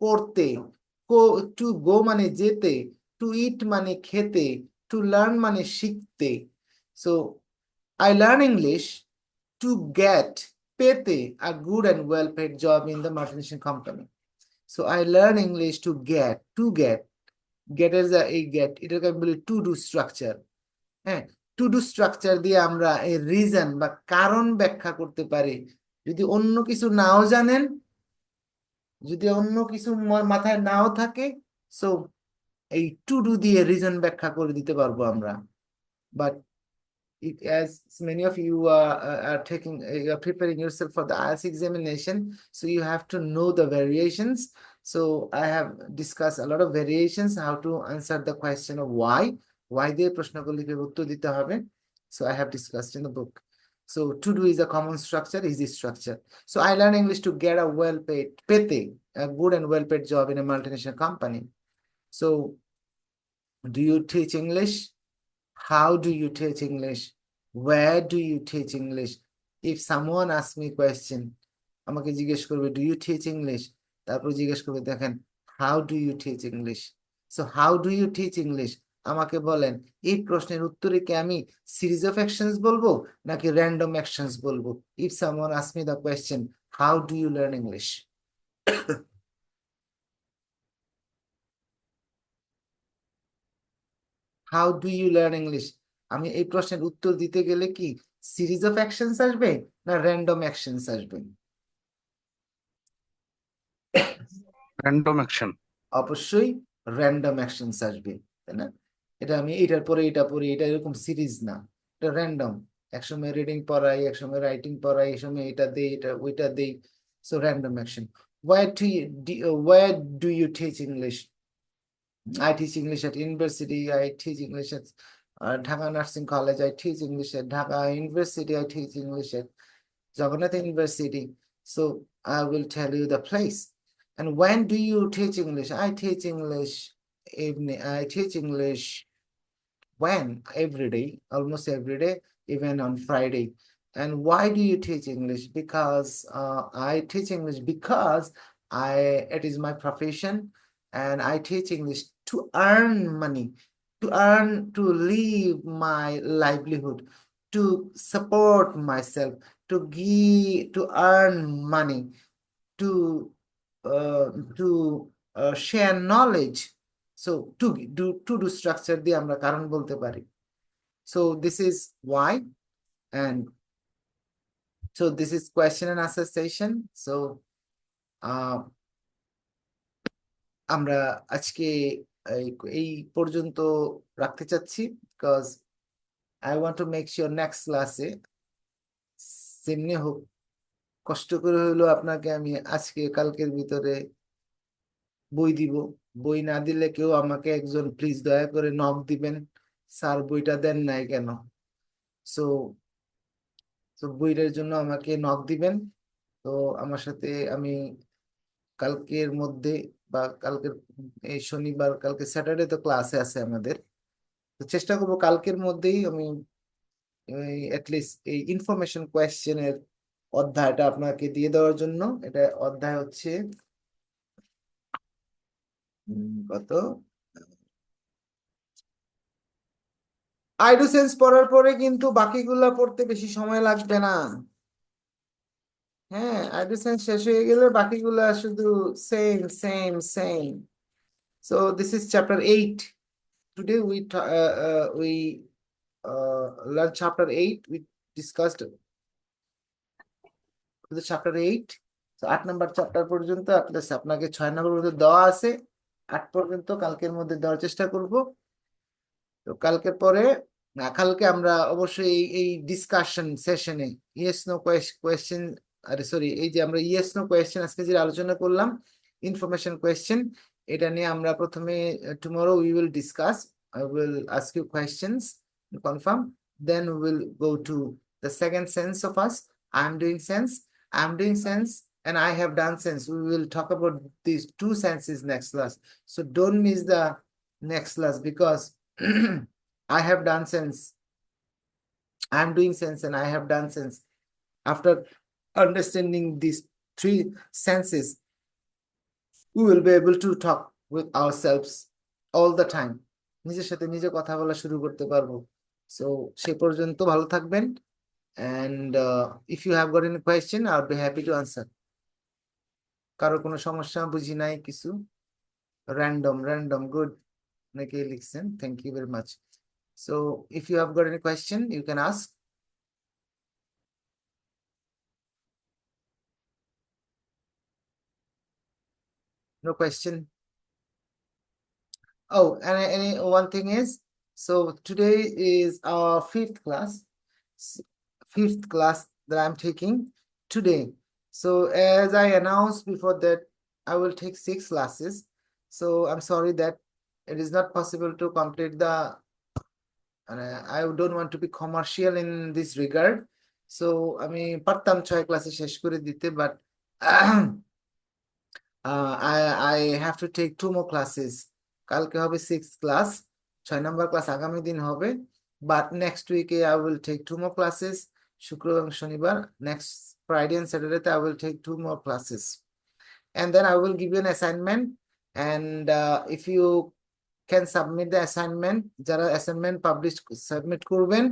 করতে, টু গো মানে যেতে, টু ইট মানে খেতে, টু লার্ন মানে শিখতে। So I learn English to get, পেতে a good and well paid job in the multinational company. So I learn English to get, গেটের যা এই গেট, এটাকে আমি বলি টু ডু স্ট্রাকচার। হ্যাঁ, টু ডু স্ট্রাকচার দিয়ে আমরা এই রিজন বা কারণ ব্যাখ্যা করতে পারি। যদি অন্য কিছু নাও জানেন, যদি অন্য কিছু মাথায় নাও থাকে, সো এই টু ডু দিয়ে রিজন ব্যাখ্যা করে দিতে পারবো আমরা। But as many of you are taking, you are preparing yourself for the IELTS examination, so you have to know the variations. So I have discussed a lot of variations, how to answer the question of why দিয়ে প্রশ্নগুলিকে উত্তর দিতে হবে। So I have discussed in the book. So to do is a common structure, easy structure. So I learn English to get a well-paid, a good and well-paid job in a multinational company. So do you teach English? How do you teach English? Where do you teach English? If someone asks me question, আমাকে জিজ্ঞেস করবে do you teach English? তারপর জিজ্ঞেস করবে দেখেন how do you teach English? So how do you teach English? আমাকে বলেন এই প্রশ্নের উত্তরে কি আমি সিরিজ অফ অ্যাকশনস বলবো নাকি র্যান্ডম অ্যাকশনস বলবো? If someone asks me the question how do you learn English? How do you learn English? আমি এই প্রশ্নের উত্তর দিতে গেলে কি সিরিজ অফ অ্যাকশনস আসবে না র্যান্ডম অ্যাকশনস আসবে? Random action. অবশ্যই র্যান্ডম অ্যাকশনস আসবে, তাই না? এটা আমি এটার পরে এটা পড়ি, এটা এরকম সিরিজ না, এটা র্যান্ডম। একসময় রিডিং পড়াই, একসময় রাইটিং পড়াই, একসময় এটা দেই, এটা ওইটা দেই। So random action. Where do you teach English? I teach English at university. I teach English at Dhaka Nursing College. I teach English at Dhaka University. I teach English at Jagannath University. So I will tell you the place. And when do you teach English? I teach English evening. I teach English when? Every day, almost every day, even on Friday. And why do you teach English? Because I teach English because it is my profession, and I teach English to earn money, to live my livelihood, to support myself, to earn money, to share knowledge. So to do structure দিয়ে আমরা কারণ বলতে পারি। So this is why, and so this is question and answer session. So আমরা আজকে এই পর্যন্ত রাখতে চাচ্ছি, because I want to make sure next ক্লাসে সেমনি হোক, কষ্ট করে হইলো আপনাকে আমি আজকে কালকের ভিতরে বই দিব। বই না দিলে কেউ আমাকে একজন প্লিজ দয়া করে নক দিবেন, স্যার বইটা দেন নাই কেন? সো বইটার জন্য আমাকে নক দিবেন। তো আমার সাথে আমি কালকের মধ্যে বা কালকের এই শনিবার, কালকে স্যাটারডে তো ক্লাসে আছে আমাদের, তো চেষ্টা করবো কালকের মধ্যেই আমি অ্যাটলিস্ট এই ইনফরমেশন কোয়েশ্চেনের অধ্যায়টা আপনাকে দিয়ে দেওয়ার জন্য। এটা অধ্যায় হচ্ছে কত, আইডোসেন্স পড়ার পরে কিন্তু বাকিগুলা পড়তে বেশি সময় লাগবে না। হ্যাঁ, আইডোসেন্স শেষ হয়ে গেলে বাকিগুলা শুধু same same same. So this is chapter 8. Today we learned chapter 8. We discussed the chapter 8. So 8 number chapter পর্যন্ত অ্যাটলিস্ট আপনাকে 6 নাম্বার পর্যন্ত দেওয়া আছে। 8 পর্যন্ত কালকের মধ্যে দেওয়ার চেষ্টা করব। তো কালকের পরে কালকে আমরা অবশ্যই এই ডিসকাশন সেশনে ইয়েস নো কোয়েশ্চেন, আরে সরি, এই যে আমরা ইয়েস নো কোয়েশ্চেন আজকে যে আলোচনা করলাম ইনফরমেশন কোয়েশ্চেন, এটা নিয়ে আমরা প্রথমে tomorrow we will discuss. I will ask you questions, confirm, then we will go to the second sense of us. I'm doing sense and I have done sense. We will talk about these two senses next class, so don't miss the next class because I have done sense, I'm doing sense, and I have done sense. After understanding these three senses, we will be able to talk with ourselves all the time. নিজের সাথে নিজে কথা বলা শুরু করতে পারবো। So সে পর্যন্ত ভালো থাকবেন, and if you have got any question, I'll be happy to answer. কারো কোনো সমস্যা বুঝি নাই কিছু, random good নাকি লিখছেন, thank you very much. So if you have got any question, you can ask. No question. Oh, and one thing is, so today is our fifth class that I'm taking today. So as I announced before that I will take 6 classes. So I'm sorry that it is not possible to complete the, I don't want to be commercial in this regard. So আমি পারতাম 6 ক্লাসে শেষ করে দিতে, but I have to take 2 more classes. কালকে হবে 6th class, 6 number class আগামী দিন হবে, but next week I will take 2 more classes, শুক্র এবং শনিবার. Next Friday and Saturday I will take 2 more classes, and then I will give you an assignment, and if you can submit the assignment, যারা assignment publish submit করবেন,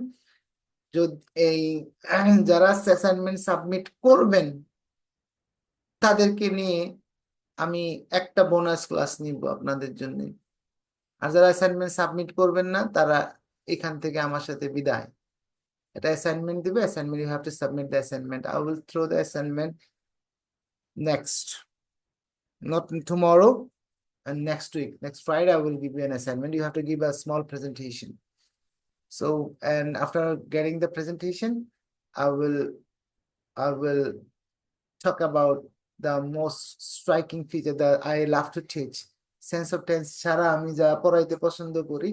এই যারা assignment submit করবেন তাদেরকে নিয়ে আমি একটা বোনাস ক্লাস নিব আপনাদের জন্য। আর যারা অ্যাসাইনমেন্ট সাবমিট করবেন না তারা এখান থেকে আমার সাথে বিদায়। এটা অ্যাসাইনমেন্ট দিবে, assignment you have to submit the assignment. I will throw the assignment next, not tomorrow, and next week, next Friday I will give you an assignment. You have to give a small presentation. So, and after getting the presentation, I will talk about the most striking feature that I love to teach. Sense of tense ছাড়া আমি যা পড়াইতে পছন্দ করি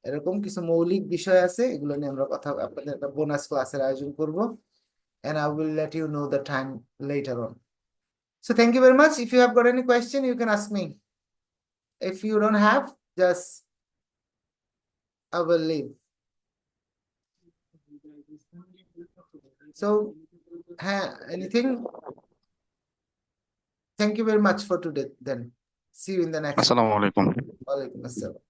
এরকম কিছু মৌলিক বিষয় আছে, এগুলো নিয়ে আমরা কথা, আপনাদের একটা বোনাস ক্লাসের আয়োজন করব, and I will let you know the time later on. So thank you very much. If you have got any question, you can ask me. If you don't have, just I will leave. So, anything? Thank you very much for today then. See you in the next. আসসালামু আলাইকুম। Walaikum assalam.